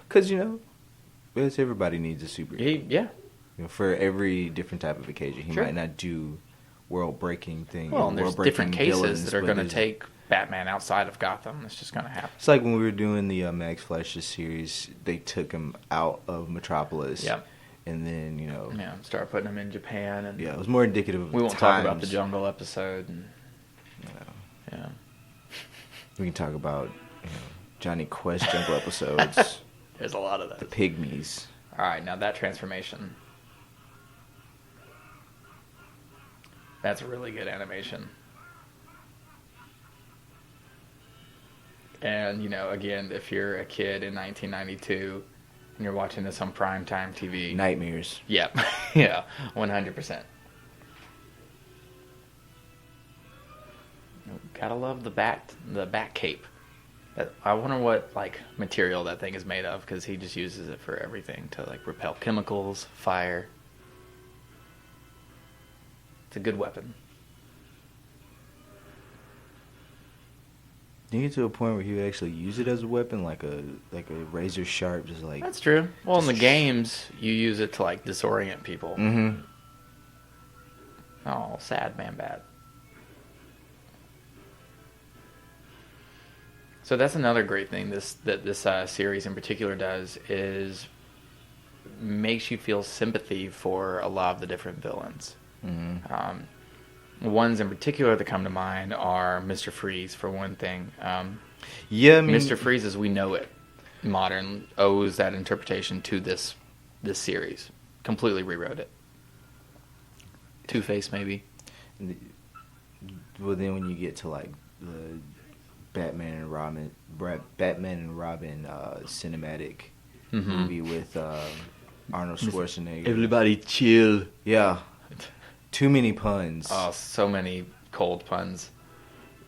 Because, because everybody needs a superhero. Yeah. For every different type of occasion. He Sure. might not do world-breaking things. Well, and there's world-breaking different cases villains, that are but going to there's- take Batman outside of Gotham. It's just going to happen. It's like when we were doing the Max Fleischer series, they took him out of Metropolis. Yep. And then, Yeah, start putting him in Japan. And yeah, it was more indicative of we won't times. talk about the jungle episode. And, yeah. We can talk about Johnny Quest jungle episodes. There's a lot of The those. Pygmies. All right, now that transformation. That's really good animation. And, again, if you're a kid in 1992 and you're watching this on primetime TV. Nightmares. Yeah, yeah, 100%. Gotta love the bat cape. I wonder what material that thing is made of, because he just uses it for everything to repel chemicals, fire. It's a good weapon. You get to a point where he would actually use it as a weapon, like a razor sharp, just like. That's true. Well, in the games, you use it to disorient people. Mm-hmm. Oh, sad Man-Bat. So that's another great thing this series in particular does, is makes you feel sympathy for a lot of the different villains. Mm-hmm. Ones in particular that come to mind are Mr. Freeze, for one thing. Yeah, I mean, Mr. Freeze, as we know it, modern, owes that interpretation to this series. Completely rewrote it. Two-Face, maybe. Well, then when you get to the Batman and Robin cinematic movie with Arnold Schwarzenegger. Everybody chill. Yeah. Too many puns. Oh, so many cold puns.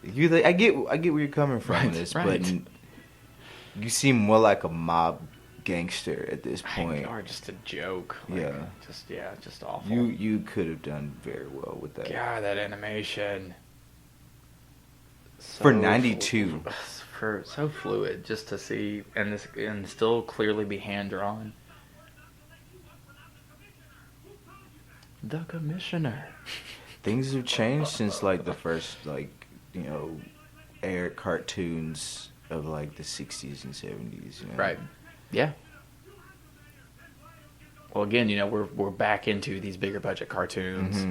I get where you're coming from Right, on this, right. but you seem more like a mob gangster at this point. Or just a joke. Like, Yeah. Just awful. You could have done very well with that. God, that animation. For 92. So fluid, just to see, and still clearly be hand drawn. The commissioner. Things have changed since like the first aired cartoons of like the 60s and 70s. You know? Right. Yeah. Well, again, we're back into these bigger budget cartoons.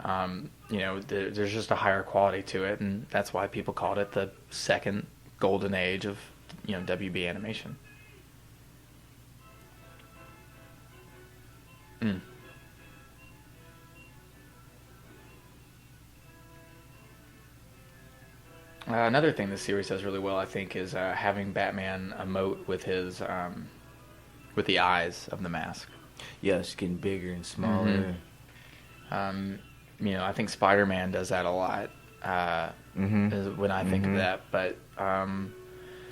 Mm-hmm. There's just a higher quality to it, and that's why people called it the second golden age of, WB animation. Another thing this series does really well, I think, is having Batman emote with his with the eyes of the mask. Yeah, it's getting bigger and smaller. I think Spider-Man does that a lot. When I think of that, but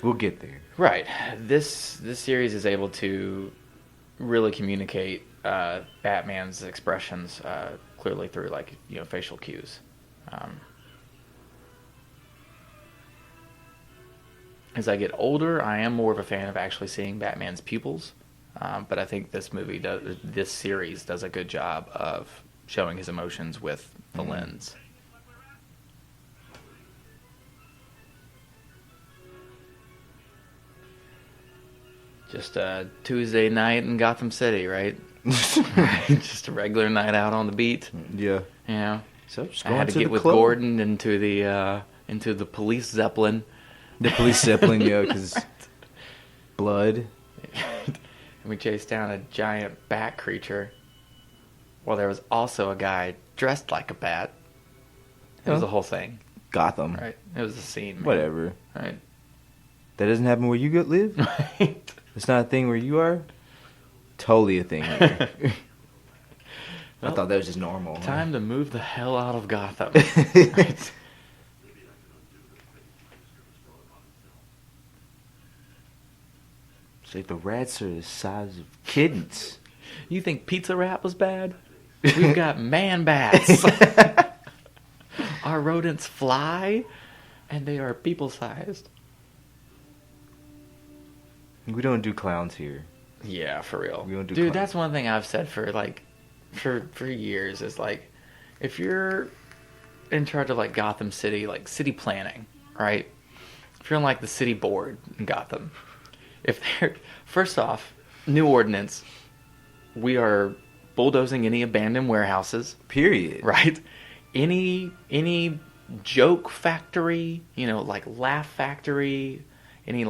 we'll get there. Right. This series is able to really communicate Batman's expressions clearly through facial cues. As I get older, I am more of a fan of actually seeing Batman's pupils, but I think this series does a good job of showing his emotions with the lens. Just a Tuesday night in Gotham City, right? Just a regular night out on the beat. Yeah. So just I going had to to get the with club. Gordon into the police Zeppelin. The police Zeppelin, yeah, because blood. And we chased down a giant bat creature. Well, there was also a guy dressed like a bat. It was a whole thing. Gotham. Right. It was a scene. Man. Whatever. Right. That doesn't happen where you live? Right. It's not a thing where you are? Totally a thing here. I thought that was just normal. Time to move the hell out of Gotham. Right. It's like the rats are the size of kittens. You think Pizza Rat was bad? We've got man bats. Our rodents fly, and they are people-sized. We don't do clowns here. Yeah, for real. We don't do Dude, clowns. that's one thing I've said for years is if you're in charge of Gotham City, city planning, right? If you're on the city board in Gotham, if they're first off, new ordinance, we are bulldozing any abandoned warehouses. Period. Right? Any joke factory, laugh factory, any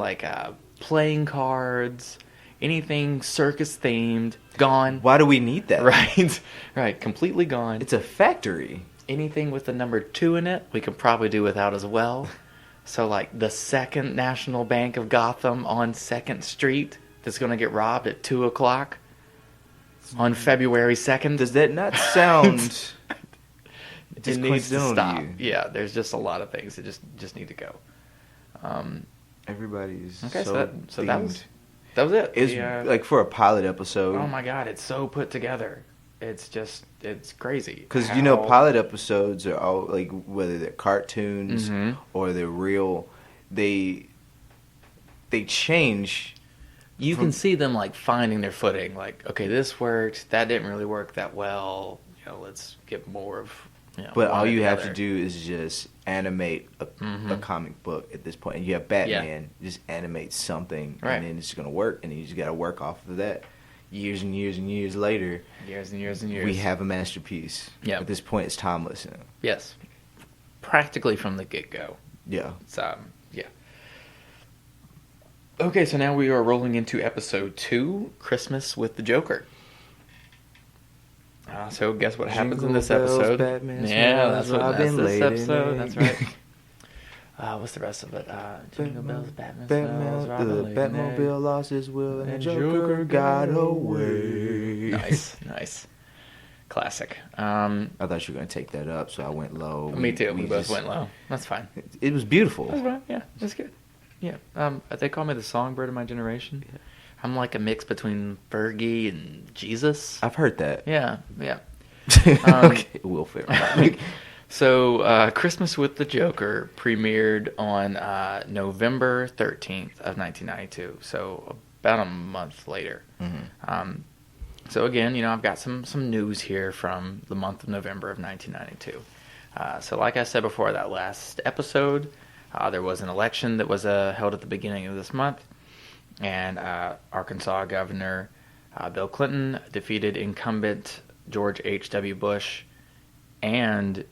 playing cards, anything circus themed, gone. Why do we need that? Right. Right, completely gone. It's a factory. Anything with the number 2 in it, we can probably do without as well. So the Second National Bank of Gotham on 2nd Street that's going to get robbed at 2 o'clock on February 2nd. Does that not sound It needs to coincidental stop. to you? Yeah, there's just a lot of things that just need to go. Everybody's Okay, so so that themed. was it. It's for a pilot episode. Oh my god, it's so put together. It's crazy. Because pilot episodes are all whether they're cartoons or they're real, they change. You can see them finding their footing. Okay, this worked. That didn't really work that well. Let's get more of. But all one or you the have other. to do is just animate a comic book at this point. And you have Batman, just animate something, Right. and then it's going to work. And then you just got to work off of that. Years and years and years later, Years and years and years. we have a masterpiece. Yeah. At this point, it's timeless. Yes. Practically from the get-go. Yeah. It's, yeah. Okay, so now we are rolling into episode 2, Christmas with the Joker. So guess what happens in this Jingle bells, episode? Batman Yeah, smells, that's Robin this laid an episode. egg. That's right. What's the rest of it? Jingle bells, Batman smells, Robin the laid an egg. Batmobile lost his will and the And Joker got away. Nice. Classic. I thought you were going to take that up, so I went low. Me too. We both went low. That's fine. It was beautiful. That's fine. Yeah, that's good. Yeah. They call me the songbird of my generation. Yeah. I'm like a mix between Fergie and Jesus. I've heard that. Yeah. Okay, Will Ferrell. So, Christmas with the Joker premiered on November 13th of 1992. So, about a month later. Mm-hmm. So again, I've got some news here from the month of November of 1992. So like I said before that last episode, there was an election that was held at the beginning of this month, and Arkansas Governor Bill Clinton defeated incumbent George H.W. Bush and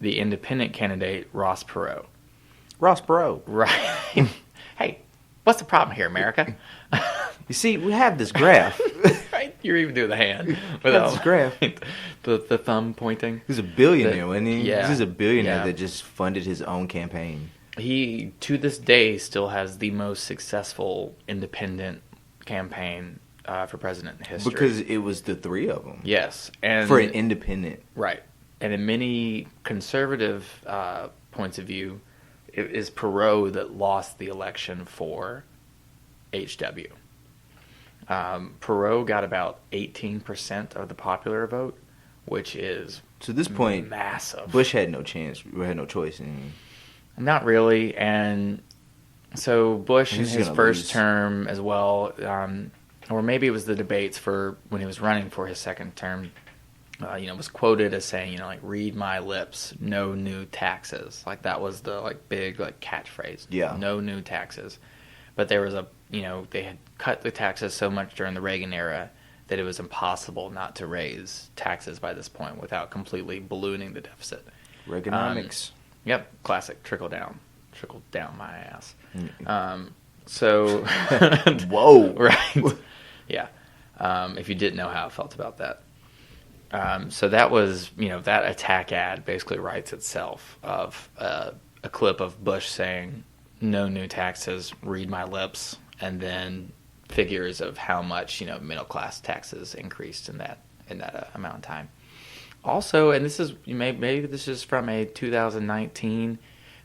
the independent candidate Ross Perot. Ross Perot. Right. Hey, what's the problem here, America? You see, we have this graph. Right? You're even doing the hand. That's this graph. The thumb pointing. He's a billionaire, wasn't he? Yeah. He's a billionaire Yeah. that just funded his own campaign. He, to this day, still has the most successful independent campaign for president in history. Because it was the three of them. Yes. And For an independent. Right. And in many conservative points of view, it is Perot that lost the election for H.W. Perot got about 18% of the popular vote, which is So at this point, massive. Bush had no chance. We had no choice. Not really. And so Bush in He's his gonna first lose. term as well, or maybe it was the debates for when he was running for his second term, was quoted as saying, read my lips, no new taxes. Like that was the big catchphrase. Yeah. No new taxes. But there was they had cut the taxes so much during the Reagan era that it was impossible not to raise taxes by this point without completely ballooning the deficit. Reaganomics. Yep, classic trickle down my ass. Mm. So, Whoa. right, yeah. If you didn't know how I felt about that, so that was that attack ad basically writes itself of a clip of Bush saying no new taxes, read my lips, and then figures of how much middle class taxes increased in that amount of time. Also, and this is maybe this is from a 2019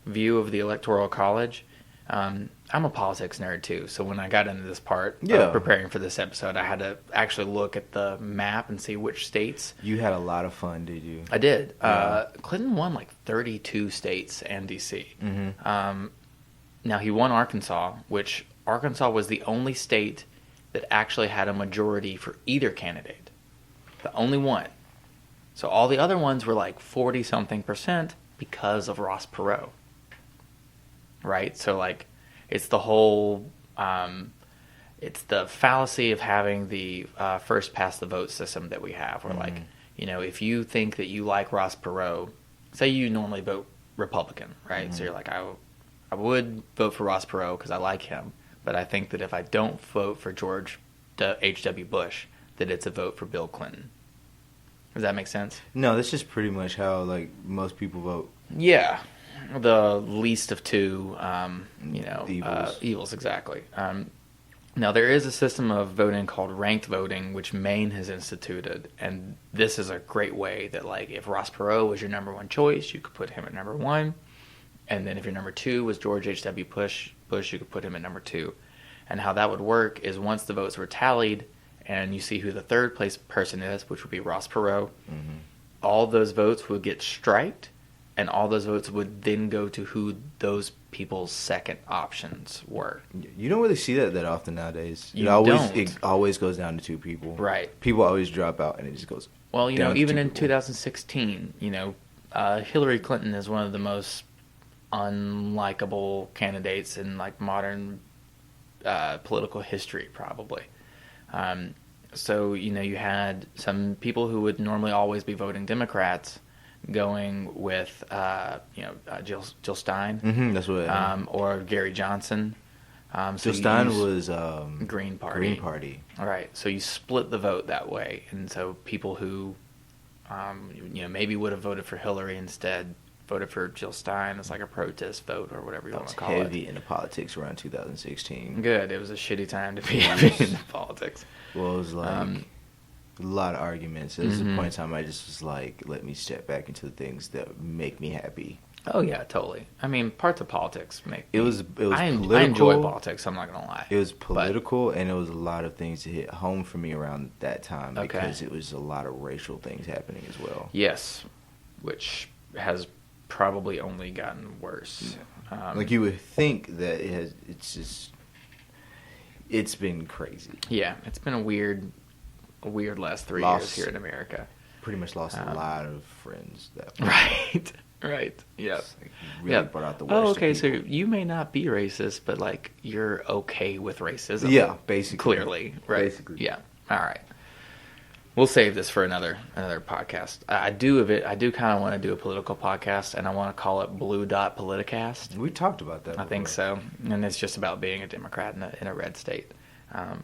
view of the Electoral College. I'm a politics nerd too, so when I got into this part, preparing for this episode, I had to actually look at the map and see which states. You had a lot of fun, did you? I did. Yeah. Clinton won 32 states and D.C. Mm-hmm. Now he won Arkansas, which Arkansas was the only state that actually had a majority for either candidate. The only one. So all the other ones were 40-something% because of Ross Perot. Right? So it's the whole, it's the fallacy of having the first past the vote system that we have where if you think that you like Ross Perot, say you normally vote Republican, right? Mm-hmm. So you're like, I would vote for Ross Perot because I like him, but I think that if I don't vote for George H.W. Bush, that it's a vote for Bill Clinton. Does that make sense? No, that's just pretty much how most people vote. Yeah, the least of two, Evils. Exactly. Now there is a system of voting called ranked voting, which Maine has instituted, and this is a great way that if Ross Perot was your number one choice, you could put him at number one, and then if your number two was George H.W. Bush, you could put him at number two. And how that would work is once the votes were tallied, and you see who the third place person is, which would be Ross Perot, Mm-hmm. all those votes would get striked, and all those votes would then go to who those people's second options were. You don't really see that often nowadays. You It always goes down to two people. Right. People always drop out, and it just goes. Well, down to even two in people. 2016, Hillary Clinton is one of the most unlikable candidates in modern political history, probably. So you had some people who would normally always be voting Democrats going with Jill Stein, Mm-hmm, that's what. or Gary Johnson. So Stein was Green Party. Green Party. All right, so you split the vote that way, and so people who maybe would have voted for Hillary instead voted for Jill Stein as a protest vote or whatever you want to call it. Heavy into politics around 2016. Good. It was a shitty time to be heavy into politics. Well, it was A lot of arguments. There's a point in time I just was like, let me step back into the things that make me happy. Oh yeah, totally. I mean, parts of politics make It was political. I enjoy politics. I'm not gonna lie. It was political, and it was a lot of things that hit home for me around that time Okay. because it was a lot of racial things happening as well. Yes, which has probably only gotten worse. Like you would think that it's been crazy. Yeah, it's been a weird last 3 years here in America. Pretty much lost a lot of friends that way. Right. Right. Yeah. Like really brought out the worst. Oh, okay. in So people. you may not be racist, but like you're okay with racism. Yeah, basically. Clearly, right? Basically. Yeah. All right. We'll save this for another podcast. I do kind of want to do a political podcast, and I want to call it Blue Dot Politicast. We talked about that. I think before. so, and it's just about being a Democrat in a red state.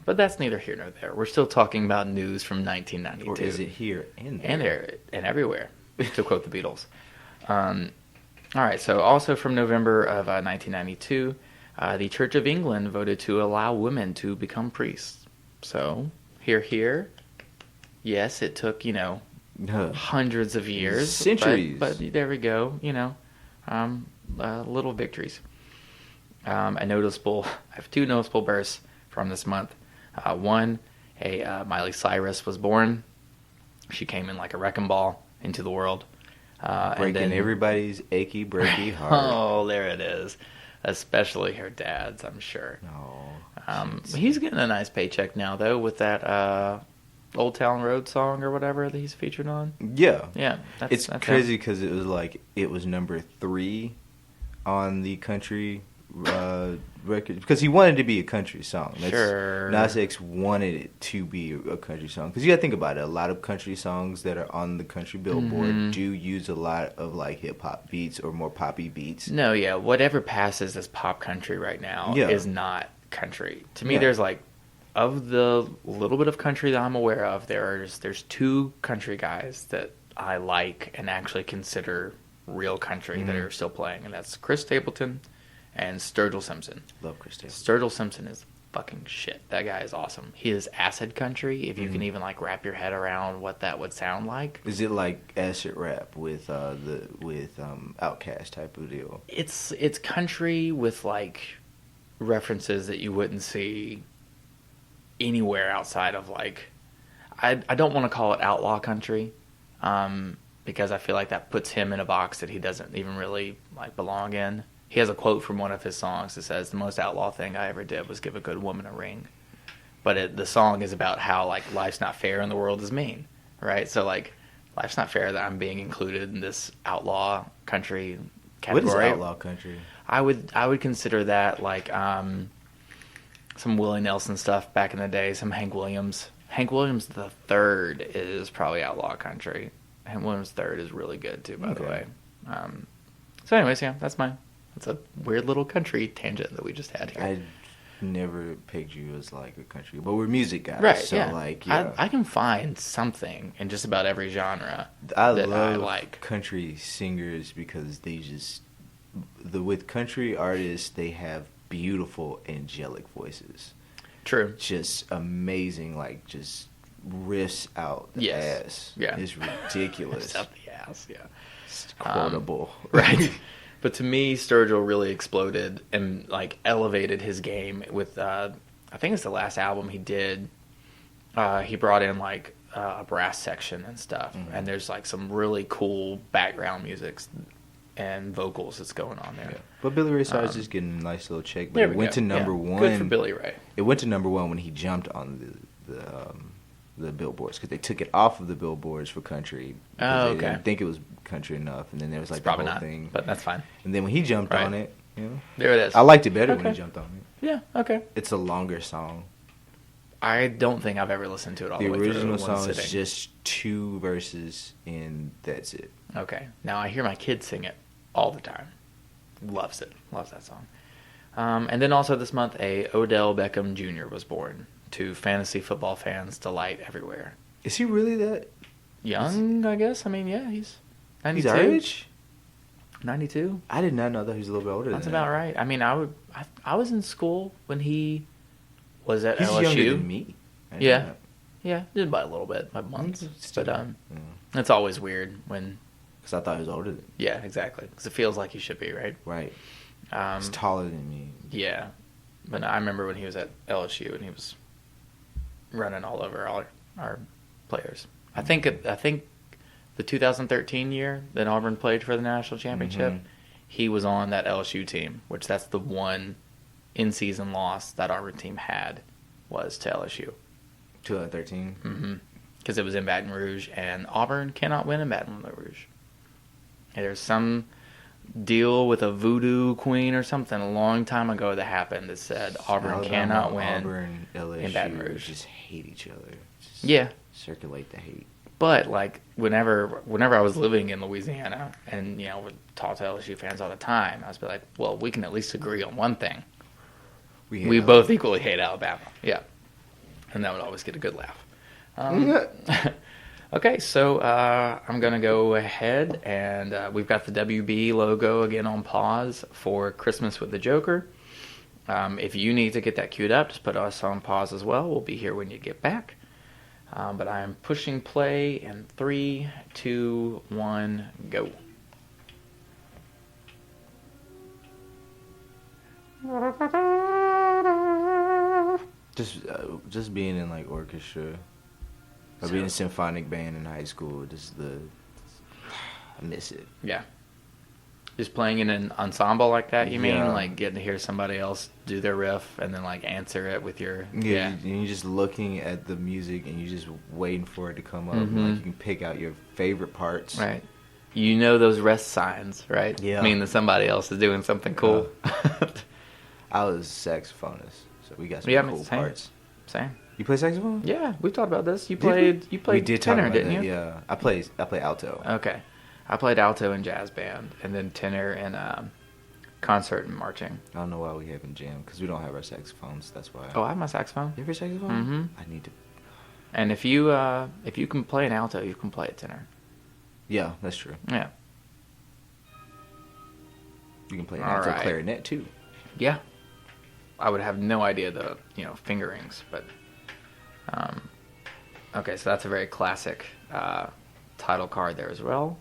But that's neither here nor there. We're still talking about news from 1992. Or is it here and there? And there and everywhere, to quote the Beatles. All right, so also from November of 1992, the Church of England voted to allow women to become priests. So, here. Yes, it took, hundreds of years. Centuries. But there we go, little victories. I have two noticeable births from this month. One, Miley Cyrus was born. She came in like a wrecking ball into the world. Breaking everybody's achy, breaky heart. Oh, there it is. Especially her dad's, I'm sure. Oh, He's getting a nice paycheck now, though, with that Old Town Road song or whatever that he's featured on. yeah. Yeah. It's crazy because it was number 3 on the country record because he wanted to be a country song. Sure. Nas X wanted it to be a country song because you got to think about it. A lot of country songs that are on the country Billboard do use a lot of like hip hop beats or more poppy beats. No, yeah. Whatever passes as pop country right now is not country. To me, there's like, of the little bit of country that I'm aware of, there's 2 country guys that I like and actually consider real country that are still playing, and that's Chris Stapleton and Sturgill Simpson. Love Chris Stapleton. Sturgill Simpson is fucking shit. That guy is awesome. He is acid country, if you can even like wrap your head around what that would sound like. Is it like acid rap with Outkast type of deal? It's country with like references that you wouldn't see anywhere outside of like, I don't want to call it outlaw country, because I feel like that puts him in a box that he doesn't even really like belong in. He has a quote from one of his songs that says, "The most outlaw thing I ever did was give a good woman a ring." But the song is about how like life's not fair and the world is mean, right? So like life's not fair that I'm being included in this outlaw country category. What is outlaw country? I would consider that like some Willie Nelson stuff back in the day, some Hank Williams. Hank Williams the third is probably outlaw country. Hank Williams third is really good too, by the way. So anyways, yeah, that's a weird little country tangent that we just had here. I never pegged you as like a country, but we're music guys, right? So yeah. like, yeah. I can find something in just about every genre I that love I like. country singers because they just with country artists they have beautiful angelic voices. True. Just amazing, like just riffs out the ass. Yeah. It's ridiculous. Out the ass, yeah. It's quotable. Right. But to me, Sturgill really exploded and like elevated his game with I think it's the last album he did. He brought in like a brass section and stuff, and there's like some really cool background music and vocals that's going on there. Yeah. But Billy Ray Cyrus is getting a nice little check. But it went to number 1. Good for Billy Ray. It went to number 1 when he jumped on the billboards because they took it off of the billboards for country. Oh, okay. They didn't think it was country enough, and then there was like It's probably the whole not, thing. but that's fine. And then when he jumped Right. on it, There it is. I liked it better when he jumped on it. Yeah. Okay. It's a longer song. I don't think I've ever listened to it all the way through. The original in one song is sitting. just 2 verses, and that's it. Okay. Now I hear my kids sing it all the time. Loves it. Loves that song. And then also this month, a Odell Beckham Jr. was born, to fantasy football fans' delight everywhere. Is he really that Young, I guess. I mean, yeah, he's 92. He's our age? 92. I did not know that he was a little bit older That's than about that. right. I mean, I was in school when he was at He's LSU. younger than me. I didn't Yeah. know that. Yeah, just by a little bit, by months. Mm-hmm. But it's always weird when. Because I thought he was older than. Yeah, exactly. Because it feels like he should be, right? Right. He's taller than me. Yeah, but I remember when he was at LSU and he was running all over all our players. I think the 2013 year that Auburn played for the national championship, he was on that LSU team, which that's the one in-season loss that Auburn team had was to LSU. 2013? Mm-hmm. Because it was in Baton Rouge, and Auburn cannot win in Baton Rouge. And there's some deal with a voodoo queen or something a long time ago that happened that said Auburn cannot win Auburn, LSU in Baton Rouge. Just hate each other. Just yeah. Circulate the hate. But like whenever I was living in Louisiana and would talk to LSU fans all the time, I was like, well, we can at least agree on one thing. We both equally hate Alabama. Yeah. And that would always get a good laugh. Okay, so I'm going to go ahead and we've got the WB logo again on pause for Christmas with the Joker. If you need to get that queued up, just put us on pause as well. We'll be here when you get back. But I'm pushing play in 3, 2, 1, go. Just being in like orchestra or being in a symphonic band in high school, I miss it. Yeah. Just playing in an ensemble like that, you mean? Yeah. Like getting to hear somebody else do their riff and then like answer it with your... Yeah. And you're just looking at the music and you're just waiting for it to come up. Mm-hmm. And, like you can pick out your favorite parts. Right. You know those rest signs, right? Yeah. Mean that somebody else is doing something cool. I was a saxophonist, so we got some cool parts. Same. You play saxophone? Yeah, we've talked about this. You played we did tenor, talk about didn't that, you? Yeah. I play alto. Okay. I played alto in jazz band, and then tenor in concert and marching. I don't know why we haven't jammed, because we don't have our saxophones, that's why. Oh, I have my saxophone. You have your saxophone? Mm-hmm. I need to... And if you can play an alto, you can play a tenor. Yeah, that's true. Yeah. You can play an alto clarinet, too. Yeah. I would have no idea the, fingerings, but... okay, so that's a very classic title card there as well.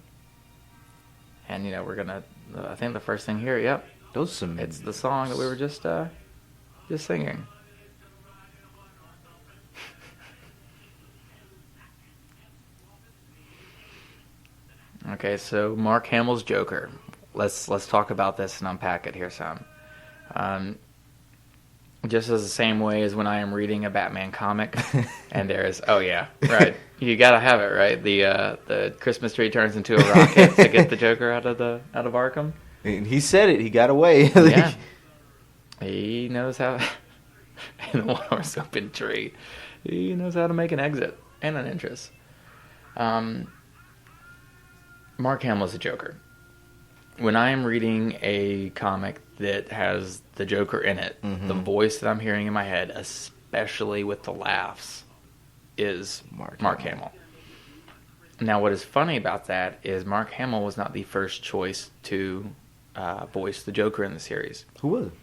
And, we're going to... I think the first thing here, yep. It's the song that we were just singing. Okay, so Mark Hamill's Joker. Let's talk about this and unpack it here some. Just as the same way as when I am reading a Batman comic, and there's you gotta have it, right? The Christmas tree turns into a rocket to get the Joker out of Arkham. And he said it. He got away. Yeah, he knows how. In the one-horse open tree, he knows how to make an exit and an entrance. Mark Hamill's a Joker. When I am reading a comic that has the Joker in it, the voice that I'm hearing in my head, especially with the laughs, is Mark Hamill. Now, what is funny about that is Mark Hamill was not the first choice to voice the Joker in the series. Who was it?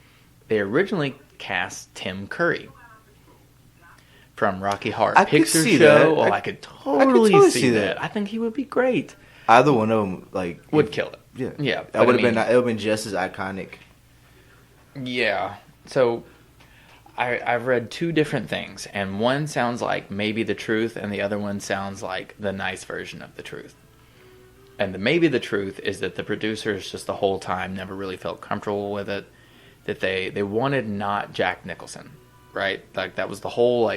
They originally cast Tim Curry from Rocky Horror I could Picture see Show. that. I could totally see that. I think he would be great. Either one of them, would kill it. Yeah. But It would have been just as iconic. Yeah. So I've read two different things, and one sounds like maybe the truth, and the other one sounds like the nice version of the truth. And maybe the truth is that the producers just the whole time never really felt comfortable with it. That they wanted not Jack Nicholson, right? Like that was the whole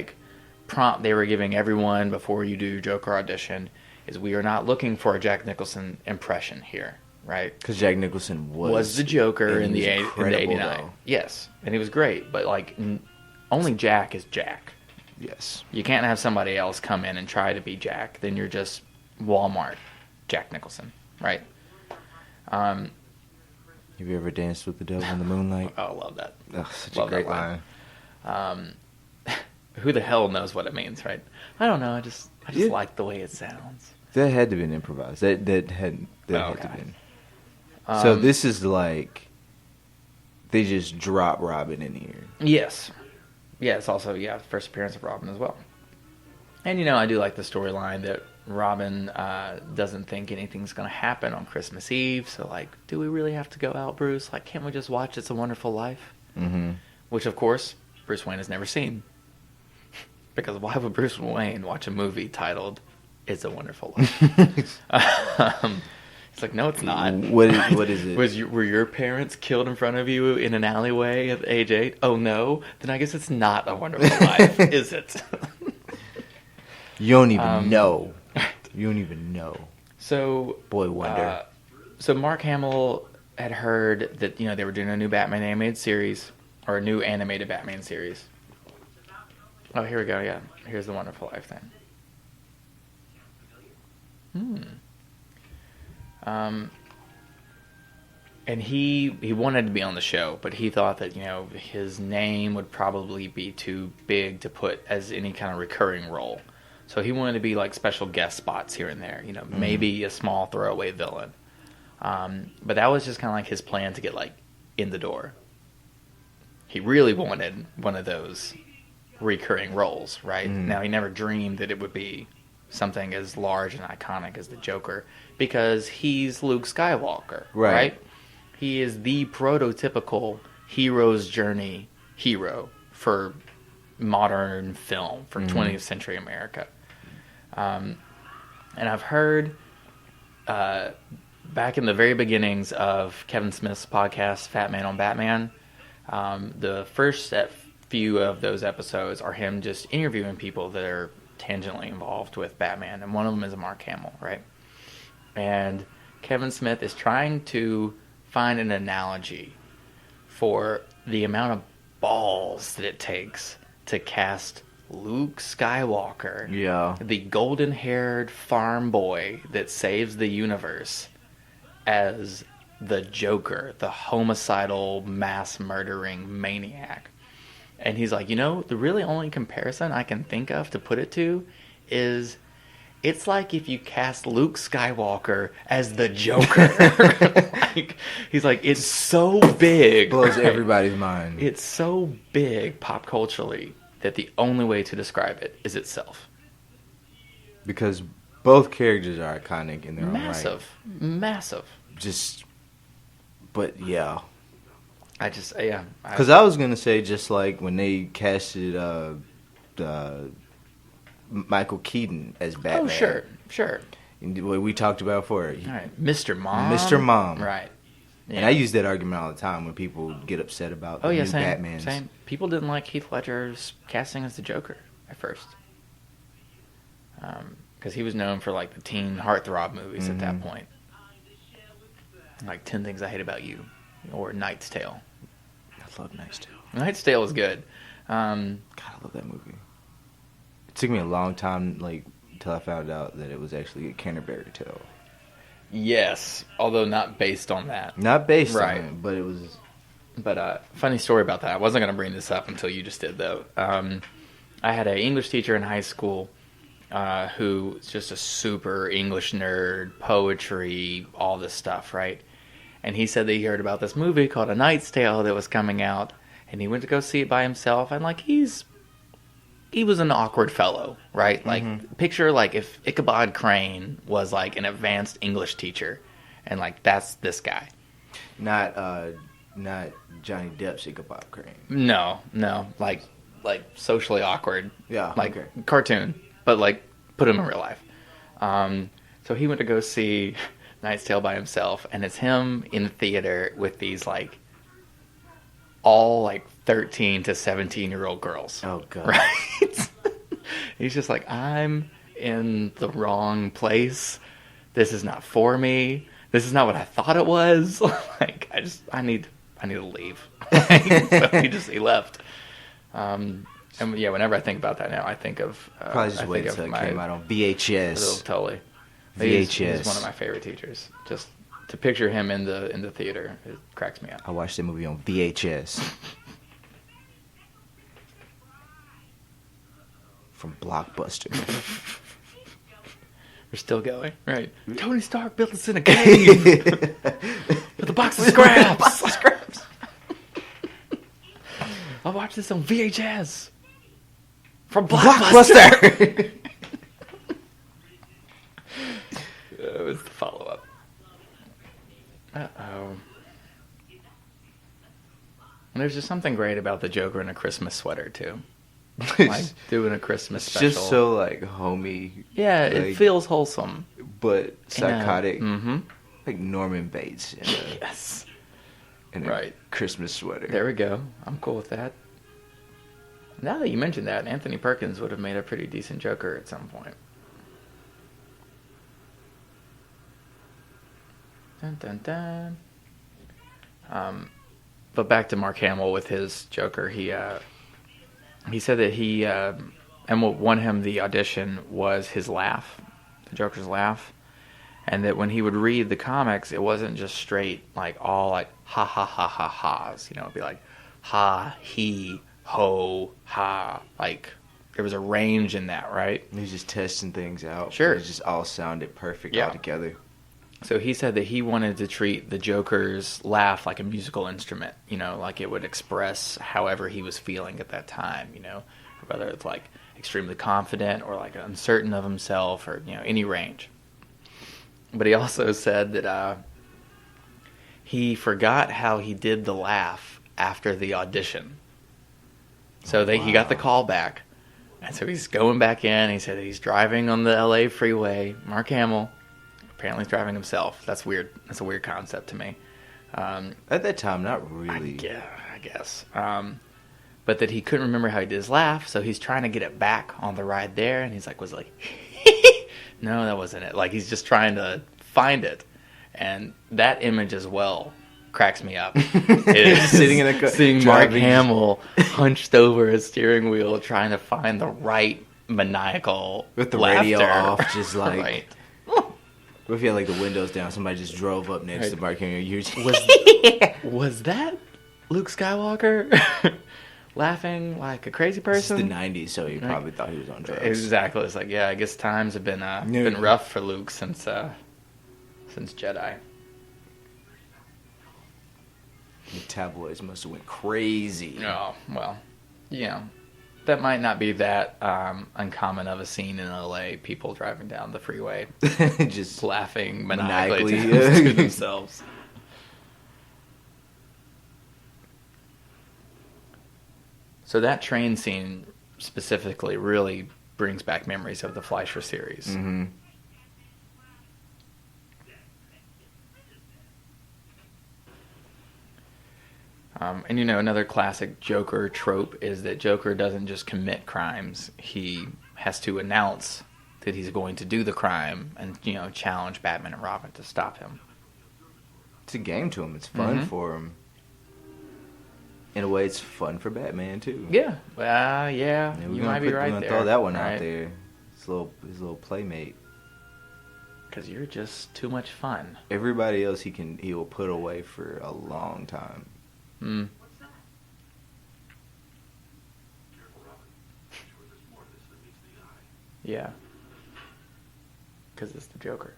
prompt they were giving everyone before you do Joker audition is we are not looking for a Jack Nicholson impression here, right? Because Jack Nicholson was the Joker in the 89. Though. Yes, and he was great, but only Jack is Jack. Yes. You can't have somebody else come in and try to be Jack. Then you're just Walmart Jack Nicholson, right? Have you ever danced with the devil in the moonlight? Oh, I love that. Oh, such Love a great that line. Who the hell knows what it means, right? I don't know. I just like the way it sounds. That had to have been improvised. That had to have been. So this is they just drop Robin in here. Yes. Yeah, it's also, first appearance of Robin as well. And, you know, I do like the storyline that Robin doesn't think anything's going to happen on Christmas Eve. So, like, do we really have to go out, Bruce? Like, can't we just watch It's a Wonderful Life? Mm-hmm. Which, of course, Bruce Wayne has never seen. Because why would Bruce Wayne watch a movie titled It's a Wonderful Life? It's like, no, it's not. What is it? Were your parents killed in front of you in an alleyway at age 8? Oh, no? Then I guess it's not a wonderful life, is it? You don't even know. You don't even know. So, Boy Wonder. So Mark Hamill had heard that, you know, they were doing a new Batman animated series, or a new animated Batman series. Oh, here we go, yeah. Here's the Wonderful Life thing. And he wanted to be on the show, but he thought that, you know, his name would probably be too big to put as any kind of recurring role. So he wanted to be like special guest spots here and there, you know, maybe a small throwaway villain. But that was just kind of like his plan to get like in the door. He really wanted one of those recurring roles, right? Now he never dreamed that it would be something as large and iconic as the Joker, because he's Luke Skywalker, right? He is the prototypical hero's journey hero for modern film, for 20th century America. And I've heard back in the very beginnings of Kevin Smith's podcast, Fat Man on Batman, the first few of those episodes are him just interviewing people that are tangentially involved with Batman, and one of them is Mark Hamill, right? And Kevin Smith is trying to find an analogy for the amount of balls that it takes to cast Luke Skywalker, the golden-haired farm boy that saves the universe, as the Joker, the homicidal, mass-murdering maniac. And he's like, you know, the really only comparison I can think of to put it to is, it's like if you cast Luke Skywalker as the Joker. He's like, it's so big. Blows everybody's mind. It's so big pop culturally that the only way to describe it is itself. Because both characters are iconic in their own right. Massive. But yeah. Because I was going to say, just like when they casted Michael Keaton as Batman. Oh, sure. What we talked about before. All right. Mr. Mom. Right. Yeah. And I use that argument all the time when people get upset about the new Batmans. Same. People didn't like Heath Ledger's casting as the Joker at first. Because he was known for like the teen heartthrob movies at that point. Like 10 Things I Hate About You or Knight's Tale. I love Knight's Tale. Knight's Tale is good. God, I love that movie. It took me a long time, like, until I found out that it was actually a Canterbury Tale. Yes, although not based on that. Not based on it, but it was... But funny story about that. I wasn't going to bring this up until you just did, though. I had an English teacher in high school who was just a super English nerd, poetry, all this stuff, right? And he said that he heard about this movie called A Knight's Tale that was coming out, and he went to go see it by himself, and, like, he was an awkward fellow, right? Like, picture, like, if Ichabod Crane was, like, an advanced English teacher, and, like, that's this guy. Not Johnny Depp's Ichabod Crane. No, like socially awkward. Yeah, like cartoon, but like put him in real life. So he went to go see Knight's Tale by himself, and it's him in the theater with these like all like 13 to 17-year-old girls. Oh god. Right? He's just like, I'm in the wrong place. This is not for me. This is not what I thought it was. Like I need to leave. So he left. And yeah, whenever I think about that now, I think of probably just wait until it came out on VHS. Totally. VHS. He's one of my favorite teachers. Just to picture him in the theater, it cracks me up. I watched that movie on VHS. From Blockbuster. We're still going, right? Tony Stark built us in a cave with a box of scraps. I watched this on VHS from Blockbuster. And there's just something great about the Joker in a Christmas sweater too. Like doing a Christmas special. Just so like homey. Yeah, like, it feels wholesome. But psychotic. Mm-hmm. Like Norman Bates Yes. in a Right. Christmas sweater. There we go. I'm cool with that. Now that you mentioned that, Anthony Perkins would have made a pretty decent Joker at some point. Dun, dun, dun. But back to Mark Hamill with his Joker. He said that and what won him the audition was his laugh, the Joker's laugh, and that when he would read the comics, it wasn't just straight like all like ha ha ha ha ha's. You know, it'd be like ha, he, ho, ha. Like there was a range in that, right? He was just testing things out. Sure. It just all sounded perfect Yeah. all together. So he said that he wanted to treat the Joker's laugh like a musical instrument, you know, like it would express however he was feeling at that time, you know, whether it's like extremely confident or like uncertain of himself or, you know, any range. But he also said that he forgot how he did the laugh after the audition. So he got the call back. And so he's going back in. He said he's driving on the LA freeway. Mark Hamill. Apparently he's driving himself. That's weird. That's a weird concept to me. At that time, not really. I guess. But that he couldn't remember how he did his laugh, so he's trying to get it back on the ride there, and he's like, no, that wasn't it. Like, he's just trying to find it. And that image as well cracks me up. Sitting in a car. Seeing Mark Hamill hunched over his steering wheel trying to find the right maniacal with the laughter. radio off, just like... Right. What if you had like the windows down? Somebody just drove up next to Mark Hamill. Was that Luke Skywalker laughing like a crazy person? It's the 90s, so he probably thought he was on drugs. Exactly. It's like, yeah, I guess times have been rough for Luke since Jedi. The tabloids must have went crazy. Oh, well, you know, that might not be that uncommon of a scene in LA. People driving down the freeway, just laughing maniacally maniacally. to themselves. So that train scene specifically really brings back memories of the Fleischer series. Mm-hmm. And you know, another classic Joker trope is that Joker doesn't just commit crimes. He has to announce that he's going to do the crime and, you know, challenge Batman and Robin to stop him. It's a game to him. It's fun for him. In a way, it's fun for Batman, too. Yeah. Yeah, you might be right there. We're going to throw that one right? out there. His little playmate. Because you're just too much fun. Everybody else he will put away for a long time. Mm. Yeah. Because it's the Joker.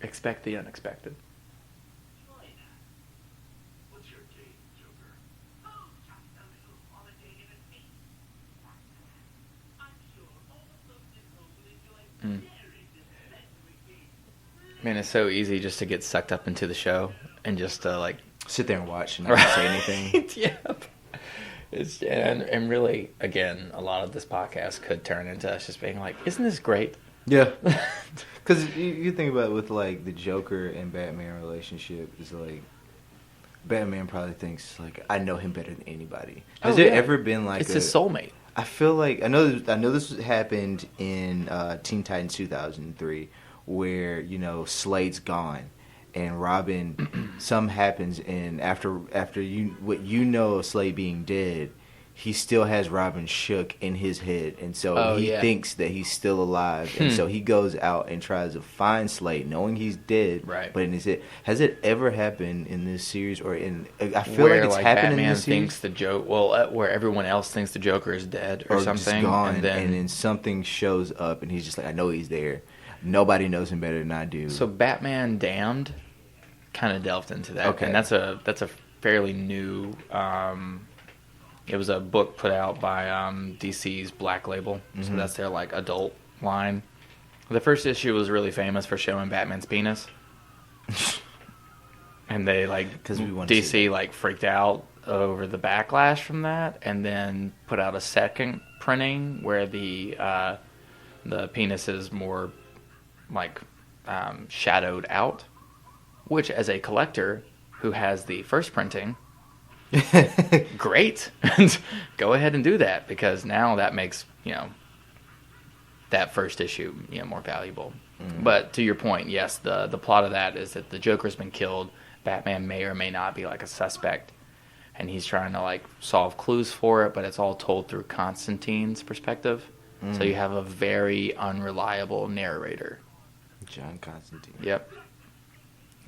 Expect the unexpected. Mm. Man, it's so easy just to get sucked up into the show and just to like sit there and watch and not say anything. Yep. And really, again, a lot of this podcast could turn into us just being like, "Isn't this great?" Yeah, because you think about it with like the Joker and Batman relationship is like Batman probably thinks like I know him better than anybody. Has there ever been like it's his soulmate? I feel like I know this happened in Teen Titans 2003 where you know Slade's gone and Robin something happens and after what you know of Slade being dead, he still has Robin shook in his head, and so he thinks that he's still alive, and so he goes out and tries to find Slade, knowing he's dead. Right. But in his head, has it ever happened in this series, or in? I feel where, like it's like happened Batman in this series. thinks the joke, where everyone else thinks the Joker is dead or something, just gone, and then something shows up, and he's just like, I know he's there. Nobody knows him better than I do. So Batman Damned kind of delved into that, Okay. and that's a fairly new. It was a book put out by DC's Black Label, so that's their like adult line. The first issue was really famous for showing Batman's penis. And they because we want to see DC like freaked out over the backlash from that, and then put out a second printing where the penis is more like shadowed out, which as a collector who has the first printing, great, go ahead and do that, because now that makes that first issue more valuable. But to your point, yes, the plot of that is that the Joker's been killed. Batman may or may not be like a suspect, and he's trying to like solve clues for it, but it's all told through Constantine's perspective. So you have a very unreliable narrator. John Constantine. Yep.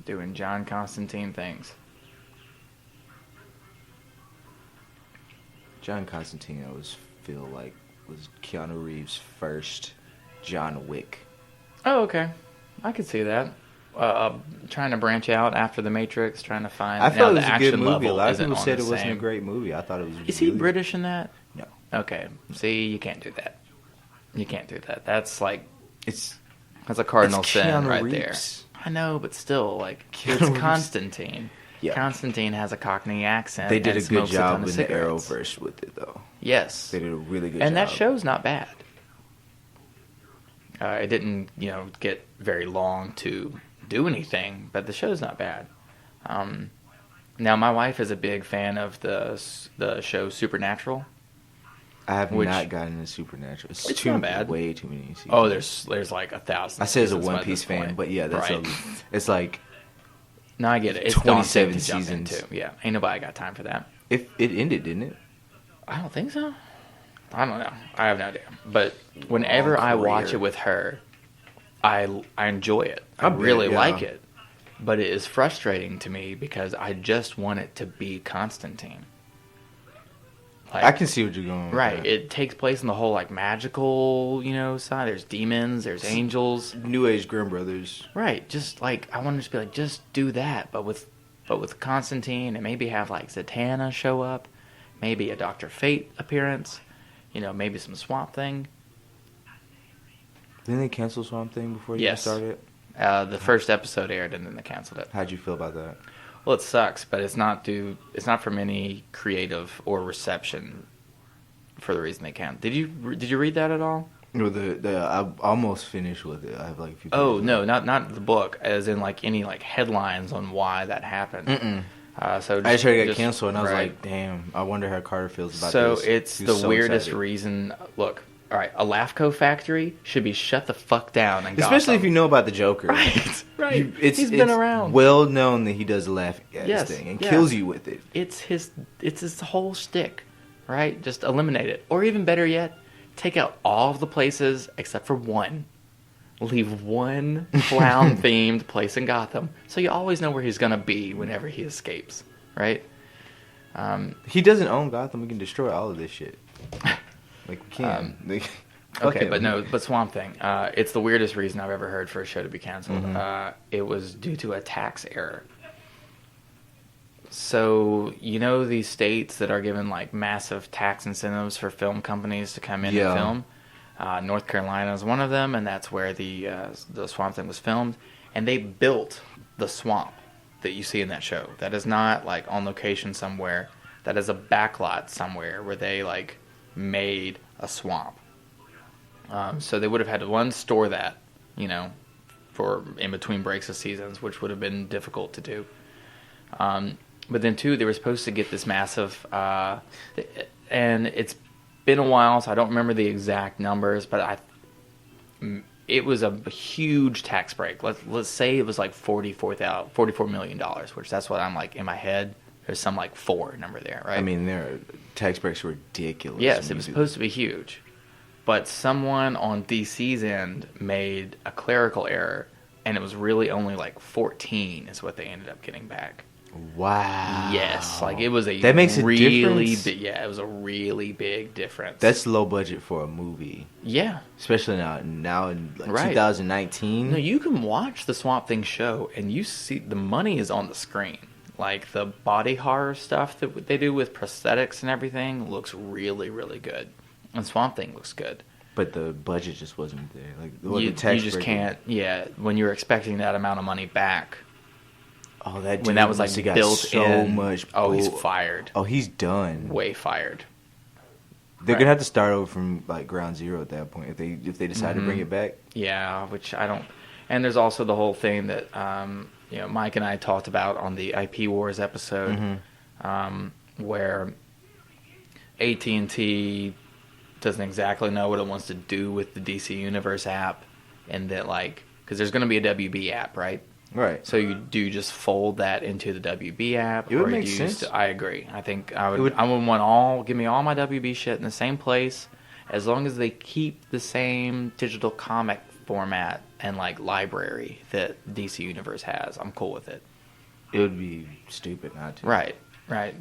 Doing John Constantine things. John Constantine, I always feel like was Keanu Reeves' first John Wick. Oh, okay. I could see that. Trying to branch out after The Matrix, trying to find. I felt it was the a good action movie. A level lot of isn't people on said the it wasn't a same. great movie. I thought it was. Is really he British in that? No. Okay. See, you can't do that. You can't do that. That's like It's that's a cardinal it's sin Keanu right Reeves. there. I know, but still, like Keanu it's Reeves. Constantine. Yeah. Constantine has a Cockney accent. They did and a good smokes ton job of in the cigarettes. Arrowverse with it, though. Yes, They did a really good job. and that show's not bad. It didn't, get very long to do anything, but the show's not bad. Now, my wife is a big fan of the show Supernatural. I have which- not gotten into Supernatural. It's not bad. Way too many seasons. Oh, there's like 1,000. I said as a seasons by One Piece this fan, point. but yeah, that's right. it's like No, I get it. It's 27 daunting to jump seasons. into. Yeah, ain't nobody got time for that. if it ended, didn't it? I don't think so. I don't know. I have no idea. But whenever I watch career. it with her, I enjoy it. I I bet, really yeah. like it. But it is frustrating to me because I just want it to be Constantine. Like, I can see what you're going with. right. that. It takes place in the whole like magical, side. There's demons, there's angels. New Age Grimm Brothers. Right. Just like I want to just be like, just do that, but with Constantine, and maybe have like Zatanna show up, maybe a Dr. Fate appearance, maybe some Swamp Thing. Didn't they cancel Swamp Thing before you Yes. started? The first episode aired and then they canceled it. How'd you feel about that? Well, it sucks, but it's not from any creative or reception for the reason they can't. Did you read that at all? No, I almost finished with it. I have like a few. Oh pages no, left. not the book, as in like any like headlines on why that happened. So I just heard it got just- canceled, and I was right. like, "Damn, I wonder how Carter feels about So this." it's He the was so weirdest excited. reason. Look, all right, a LAFCO factory should be shut the fuck down, and Especially if you know about the Joker. right, right. He's been around. Well known that he does the laugh gas Yes, thing and yeah. kills you with it. It's his whole shtick, right? Just eliminate it, or even better yet, take out all of the places except for one. Leave one clown-themed place in Gotham, so you always know where he's gonna be whenever he escapes, right? He doesn't own Gotham. We can destroy all of this shit. Like we can. Okay, but Swamp Thing. It's the weirdest reason I've ever heard for a show to be canceled. It was due to a tax error. So, these states that are given like massive tax incentives for film companies to come in Yeah. and film? North Carolina is one of them, and that's where the Swamp Thing was filmed. And they built the swamp that you see in that show. That is not like on location somewhere. That is a backlot somewhere where they like made a swamp. So they would have had to store that, for in between breaks of seasons, which would have been difficult to do. But then two, they were supposed to get this massive, and it's been a while, so I don't remember the exact numbers, but it was a huge tax break. Let's say it was like $44 million, which that's what I'm like in my head. There's some like 4 number there, right? I mean, their tax breaks were ridiculous. Yes, it was supposed to be huge. But someone on DC's end made a clerical error, and it was really only like 14 is what they ended up getting back. Wow. Yes, like it was a That makes a really difference? yeah, it was a really big difference. That's low budget for a movie, yeah. especially now in like Right. 2019. No, you can watch the Swamp Thing show, and you see the money is on the screen. Like the body horror stuff that they do with prosthetics and everything looks really, really good, and Swamp Thing looks good. But the budget just wasn't there. Like You the tax just break- can't. Yeah, when you're expecting that amount of money back. Oh, that dude when that was like must have got built so in. much. Oh, he's bull- fired. Oh, he's done. Way fired. They're Right. gonna have to start over from like ground zero at that point if they decide to bring it back. Yeah, which I don't. And there's also the whole thing that Mike and I talked about on the IP Wars episode, where AT&T doesn't exactly know what it wants to do with the DC Universe app, and that because there's going to be a WB app, right? Right. So you do just fold that into the WB app, It would or make do you sense. I agree. I think I would want give me all my WB shit in the same place, as long as they keep the same digital comic format and library that DC Universe has. I'm cool with it. It would be stupid not to. Right.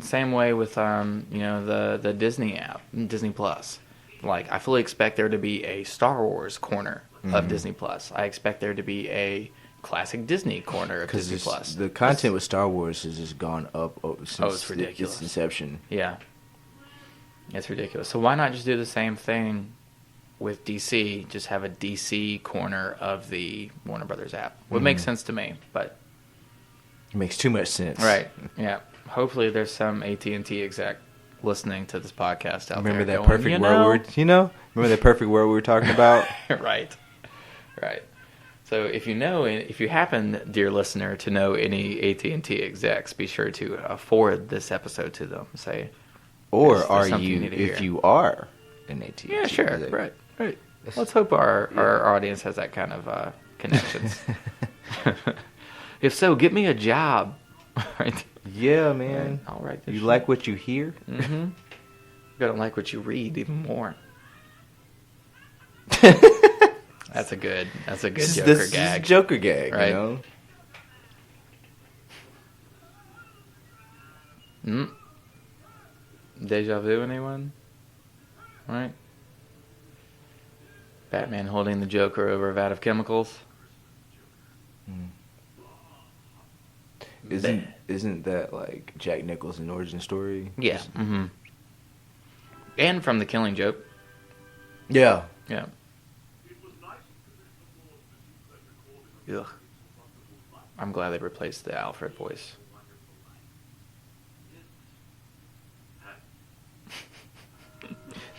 Same way with the Disney app, Disney Plus. I fully expect there to be a Star Wars corner of Disney Plus. I expect there to be a classic Disney corner of Disney Plus. The content with Star Wars has just gone up since it's ridiculous. its inception. Yeah. It's ridiculous. So why not just do the same thing with DC? Just have a DC corner of the Warner Brothers app. Would make sense to me, but It makes too much sense. right. Yeah. Hopefully there's some AT&T exec listening to this podcast out Remember there. that going, perfect word? Remember that perfect word we were talking about? Right. So if you happen, dear listener, to know any AT&T execs, be sure to forward this episode to them. Say, Or there's are something you, need to if hear. you are an AT? Yeah, sure. Right. Let's hope our audience has that kind of connections. If so, get me a job. Right. Yeah, man. I'll write this You shit. like what you hear? Mm-hmm. You gotta like what you read even more. That's a good This Joker is gag. a Joker gag, Right. you know? Deja vu, anyone? Right? Batman holding the Joker over a vat of chemicals. Isn't that like Jack Nicholson's origin story? Yeah. Mm-hmm. And from The Killing Joke. Yeah. Yeah. Ugh. I'm glad they replaced the Alfred voice.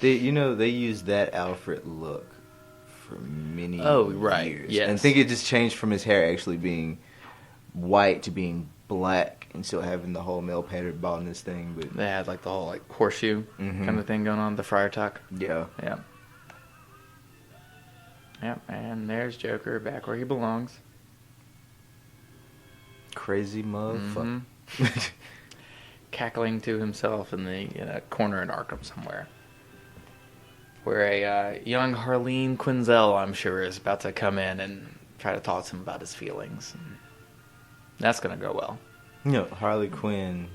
They used that Alfred look for many years. Yes. And I think it just changed from his hair actually being white to being black and still having the whole male pattern baldness thing. But They had the whole horseshoe kind of thing going on, the friar tuck. yeah. Yeah. Yep, and there's Joker back where he belongs. Crazy motherfucker. Cackling to himself in the corner in Arkham somewhere. Where a young Harleen Quinzel, I'm sure, is about to come in and try to talk to him about his feelings. And that's going to go well. Harley Quinn,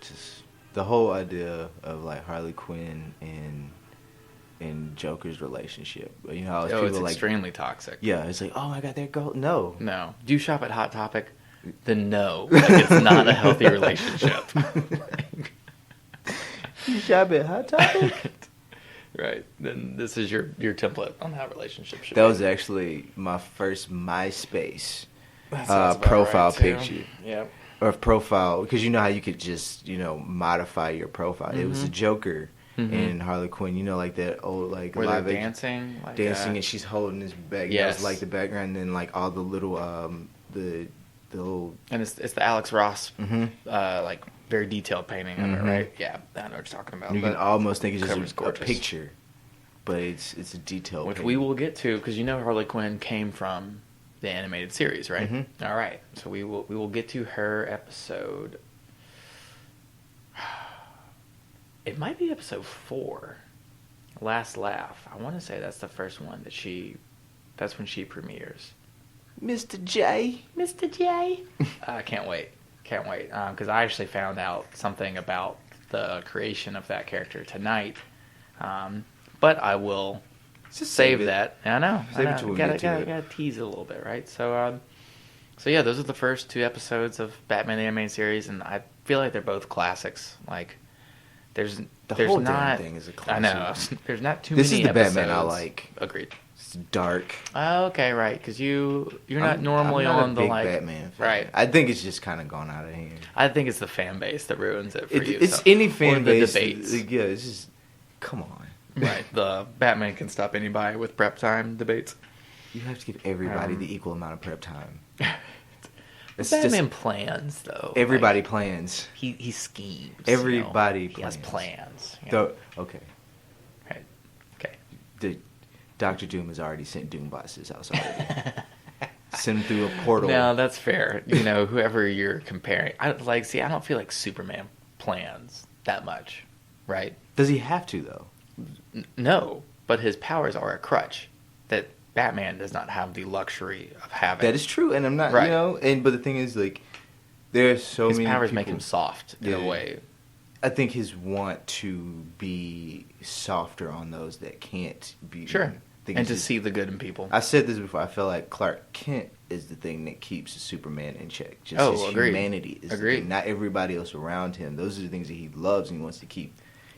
just the whole idea of Harley Quinn and Joker's relationship. How people It's extremely toxic. yeah, it's oh my god, they're no. No. Do you shop at Hot Topic? Then no. It's not a healthy relationship. You shop at Hot Topic? Right. Then this is your template on how relationships should That be. was actually my first MySpace That sounds about profile right, too. picture. Yep. Or profile, because you know how you could just, modify your profile. It was a Joker and Harley Quinn, that old, Where live they're dancing. dancing, and she's holding this bag. Yes. That was the background, and then all the little, the little. And it's the Alex Ross, very detailed painting of it, right? Yeah, I know what you're talking about. You can almost think it's cover's just gorgeous. a picture, but it's a detail. Which painting. we will get to, because Harley Quinn came from the animated series, right? All right, so we will get to her episode. It might be episode 4, Last Laugh. I want to say that's the first one that's when she premieres. Mr. J. Mr. J. Can't wait. Because I actually found out something about the creation of that character tonight. But I will Just save that. I know. Save it till we get to it. Gotta tease it a little bit, right? So yeah, those are the first 2 episodes of Batman the Animated Series, and I feel like they're both classics. There's The whole not damn thing is a classic. I know. There's not too This many is the episodes. Batman I like. Agreed. It's dark. Oh, okay, right. Because you're not I'm normally not a on the big like. Batman fan. Right. I think it's just kind of gone out of hand. I think it's the fan base that ruins it for you. It's so. any Or fan the base. debates. Yeah, it's just come on. Right. The Batman can stop anybody with prep time debates. You have to give everybody the equal amount of prep time. It's Batman plans though. everybody Like, plans. he schemes. Everybody He has plans. plans. You know? Okay. Right. Okay. The Doctor Doom has already sent Doombots to his house already. Send him through a portal. No, that's fair. You know, whoever you're comparing, I don't feel like Superman plans that much, right? Does he have to though? No, but his powers are a crutch that Batman does not have the luxury of having. That is true, and I'm not, Right. but the thing is, like, there's so his many powers people, make him soft in a Yeah. way. I think his want to be softer on those that can't be. Sure. I think And it's to just- see the good in people. I said this before. I feel like Clark Kent is the thing that keeps Superman in check. Just his Agreed. humanity is the Agreed. thing. Not everybody else around him. Those are the things that he loves and he wants to keep.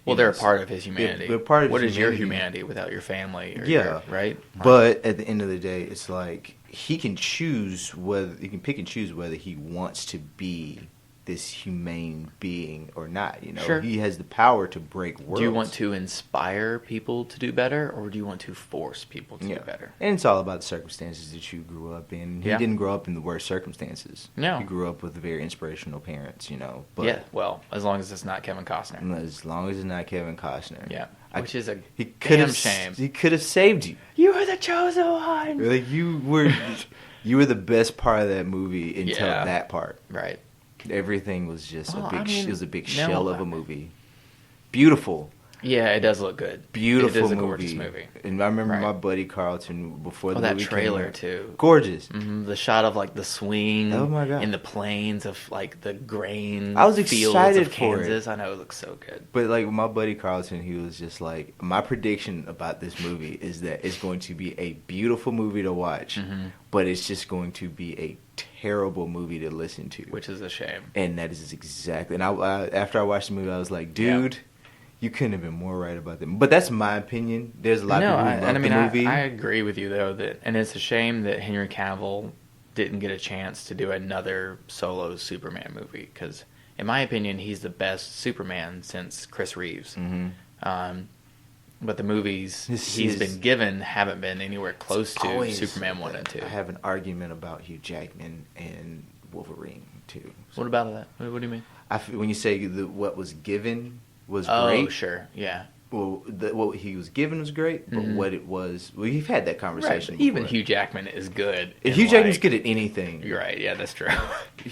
Well, You they're know, a part of his humanity. they're part of What his is your humanity. humanity without your family? Or Yeah. your, right? But at the end of the day, it's like he can pick and choose whether he wants to be this humane being or not. You know, Sure. he has the power to break worlds. Do you want to inspire people to do better, or do you want to force people to do better? And it's all about the circumstances that you grew up in. He Yeah. didn't grow up in the worst circumstances. No. He grew up with very inspirational parents, But Yeah, well, as long as it's not Kevin Costner. as long as it's not Kevin Costner. Yeah, I- which is a He could damn have shame. He could have saved you. You were the chosen one. Like you were the best part of that movie until Yeah. that part. Right. Everything was just Well, a big. I mean, it was a big no, shell of a movie. Beautiful, Yeah, it does look good. beautiful It is a movie. gorgeous movie. And I remember Right. my buddy Carlton before the Oh, that movie trailer came out. too. Gorgeous. The shot of like the swing. Oh, my God. In the plains of like the grain. I was fields excited of for it. Kansas. I know it looks so good. But like my buddy Carlton, he was just like, my prediction about this movie is that it's going to be a beautiful movie to watch, Mm-hmm. but it's just going to be a terrible movie to listen to. Which is a shame. And that is exactly. And I after I watched the movie, I was like, dude, you couldn't have been more right about that. But that's my opinion. There's a lot of people who love the movie. I agree with you though and it's a shame that Henry Cavill didn't get a chance to do another solo Superman movie because, in my opinion, he's the best Superman since Chris Reeves. Mm-hmm. But the movies His- he's been given haven't been anywhere close to Always- Superman 1 and 2. I have an argument about Hugh Jackman and Wolverine too. What about that? What do you mean? When you say what was given was Oh, great, sure, yeah. well, what he was given was great, but what it was, well, you've had that Right, conversation. but even before. Hugh Jackman is good. If in, Hugh Jackman's like- good at anything. You're right, yeah, that's true.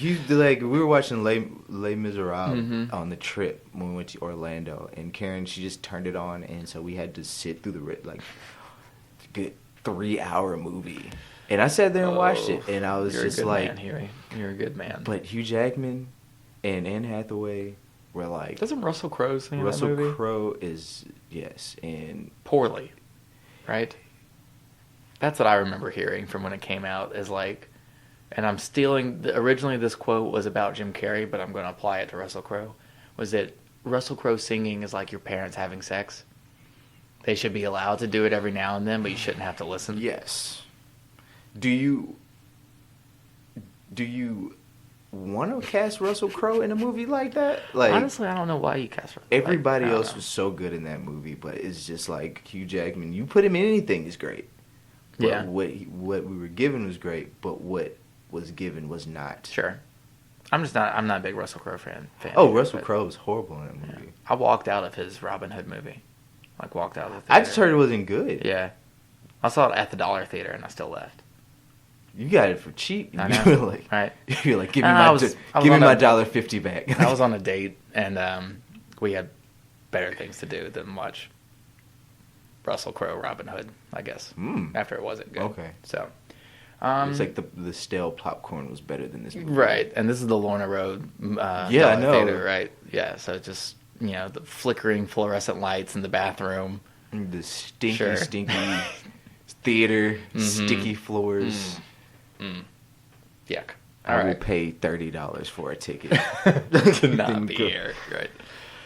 We were watching Les Miserables Mm-hmm. on the trip when we went to Orlando, and Karen, she just turned it on, and so we had to sit through the good 3-hour movie. And I sat there and watched it, and I was You're just a good like, man, Huey. You're a good man. but Hugh Jackman and Anne Hathaway were like, Doesn't Russell Crowe sing in that Russell movie? Crowe is, yes, and Poorly, right? That's what I remember hearing from when it came out. Is like, and I'm stealing. Originally, this quote was about Jim Carrey, but I'm going to apply it to Russell Crowe. Was that Russell Crowe singing is like your parents having sex? They should be allowed to do it every now and then, but you shouldn't have to listen. yes. Do you want to cast Russell Crowe in a movie like that? Like, Honestly, I don't know why you cast Russell. everybody I don't else know. was so good in that movie, but it's just like Hugh Jackman. You put him in anything is great. But Yeah. what we were given was great, but what was given was not. Sure. I'm not a big Russell Crowe fan. Oh, either, Russell but- Crowe was horrible in that Yeah. movie. I walked out of his Robin Hood movie. Like walked out of the theater. I just heard it wasn't good. Yeah. I saw it at the Dollar Theater and I still left. You got it for cheap. I You know. were like, Right. you're like, give me I my was give on me my a- $1.50 back. I was on a date and we had better things to do than watch Russell Crowe Robin Hood, I guess. Mm. After it wasn't good. Okay. So It's like the stale popcorn was better than this movie. right, and this is the Lorna Road Yeah, I Dollar know. Theater, right? Yeah, so just the flickering fluorescent lights in the bathroom. The stinky, Sure. stinky theater, Mhm. sticky floors. Yuck. I All will right. pay $30 for a ticket. To not be here, right?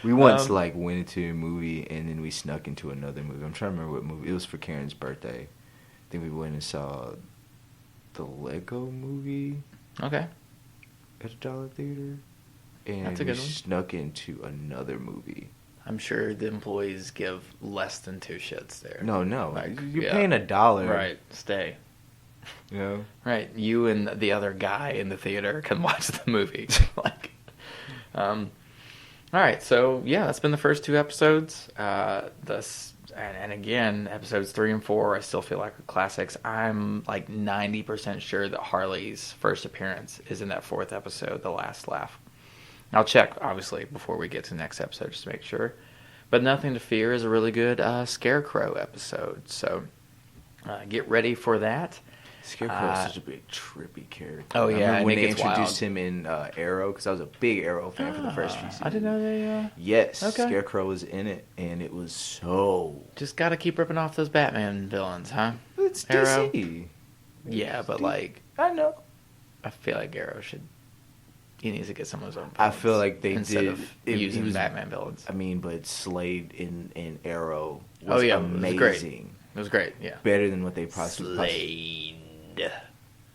We once went into a movie and then we snuck into another movie. I'm trying to remember what movie. It was for Karen's birthday. think we went and saw the Lego movie Okay. at a dollar theater. And That's a good we one. snuck into another movie. I'm sure the employees give less than two shits there. No. Like, You're yeah. paying $1. Right. Stay. You know? Right. You and the other guy in the theater can watch the movie. Like, all right. So yeah, that's been the first 2 episodes. And again, episodes 3 and 4, I still feel like are classics. I'm like 90% sure that Harley's first appearance is in that 4th episode, The Last Laugh. I'll check, obviously, before we get to the next episode, just to make sure. But Nothing to Fear is a really good Scarecrow episode, so get ready for that. Scarecrow is such a big trippy character. Oh, I yeah, remember and when it they gets introduced wild. him in Arrow, because I was a big Arrow fan for the first few seasons. I didn't know they... Yes, Okay. Scarecrow was in it, and it was so... Just gotta keep ripping off those Batman villains, huh? It's Arrow? DC. Yeah, but like, I know. I feel like Arrow should... He needs to get some of his own villains. I feel like they instead did. of He using was- Batman villains. I mean, but Slade in Arrow was It was amazing. great. It was great, yeah. Better than what they possibly... Slade.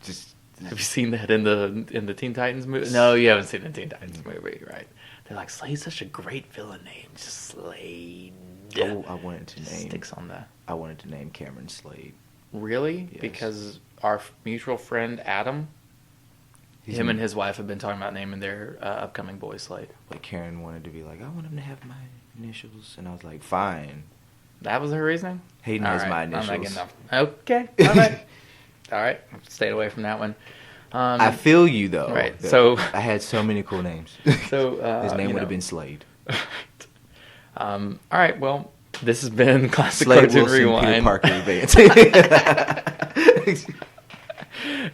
Just... Have you seen that in the Teen Titans movie? No, you haven't seen the Teen Titans movie, right? They're like, Slade's such a great villain name. Just Slade. Oh, I wanted to name... Sticks on the... I wanted to name Cameron Slade. Really? Yes. Because our mutual friend Adam, He's him and his wife have been talking about naming their upcoming boy Slade. Like, Karen wanted to be like, I want him to have my initials. And I was like, fine. That was her reasoning? Hayden All has right, my I'm not initials. getting enough. Okay, all right. All right, stayed away from that one. I feel you, though. Right, that so- I had so many cool names. So His name you would have know. been Slade. All right, well, this has been Classic Slade Cartoon Wilson, Peter Rewind. Parker Advance.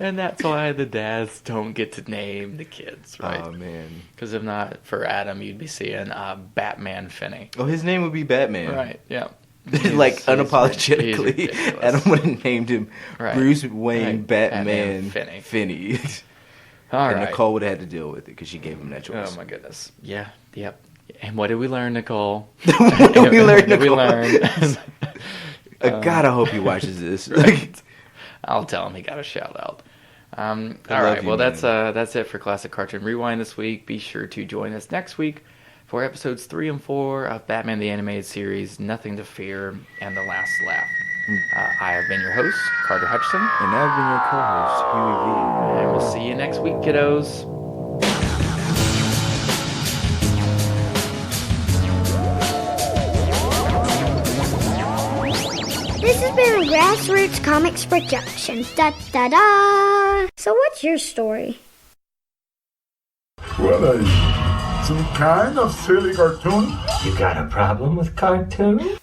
And that's why the dads don't get to name the kids, right? Oh, man. Because if not, for Adam, you'd be seeing Batman Finney. Oh, his name would be Batman. Right, yeah. Like, He's unapologetically. ridiculous. Adam would have named him Right. Bruce Wayne Right. Batman Batman Finney. All And right. Nicole would have had to deal with it because she gave him that choice. Oh, my goodness. Yeah, yep. And what did we learn, Nicole? What did we learn, What did we Nicole? learn? God, I hope he watches this. Right. I'll tell him he got a shout out. All love right, you, well man. that's it for Classic Cartoon Rewind this week. Be sure to join us next week for episodes 3 and 4 of Batman the Animated Series, Nothing to Fear, and The Last Laugh. I have been your host, Carter Hutchinson, And I've been your co-host, Huey V. and we'll see you next week, kiddos. This has been a Grassroots Comics production. Da da da! So what's your story? Well, some kind of silly cartoon. You got a problem with cartoons?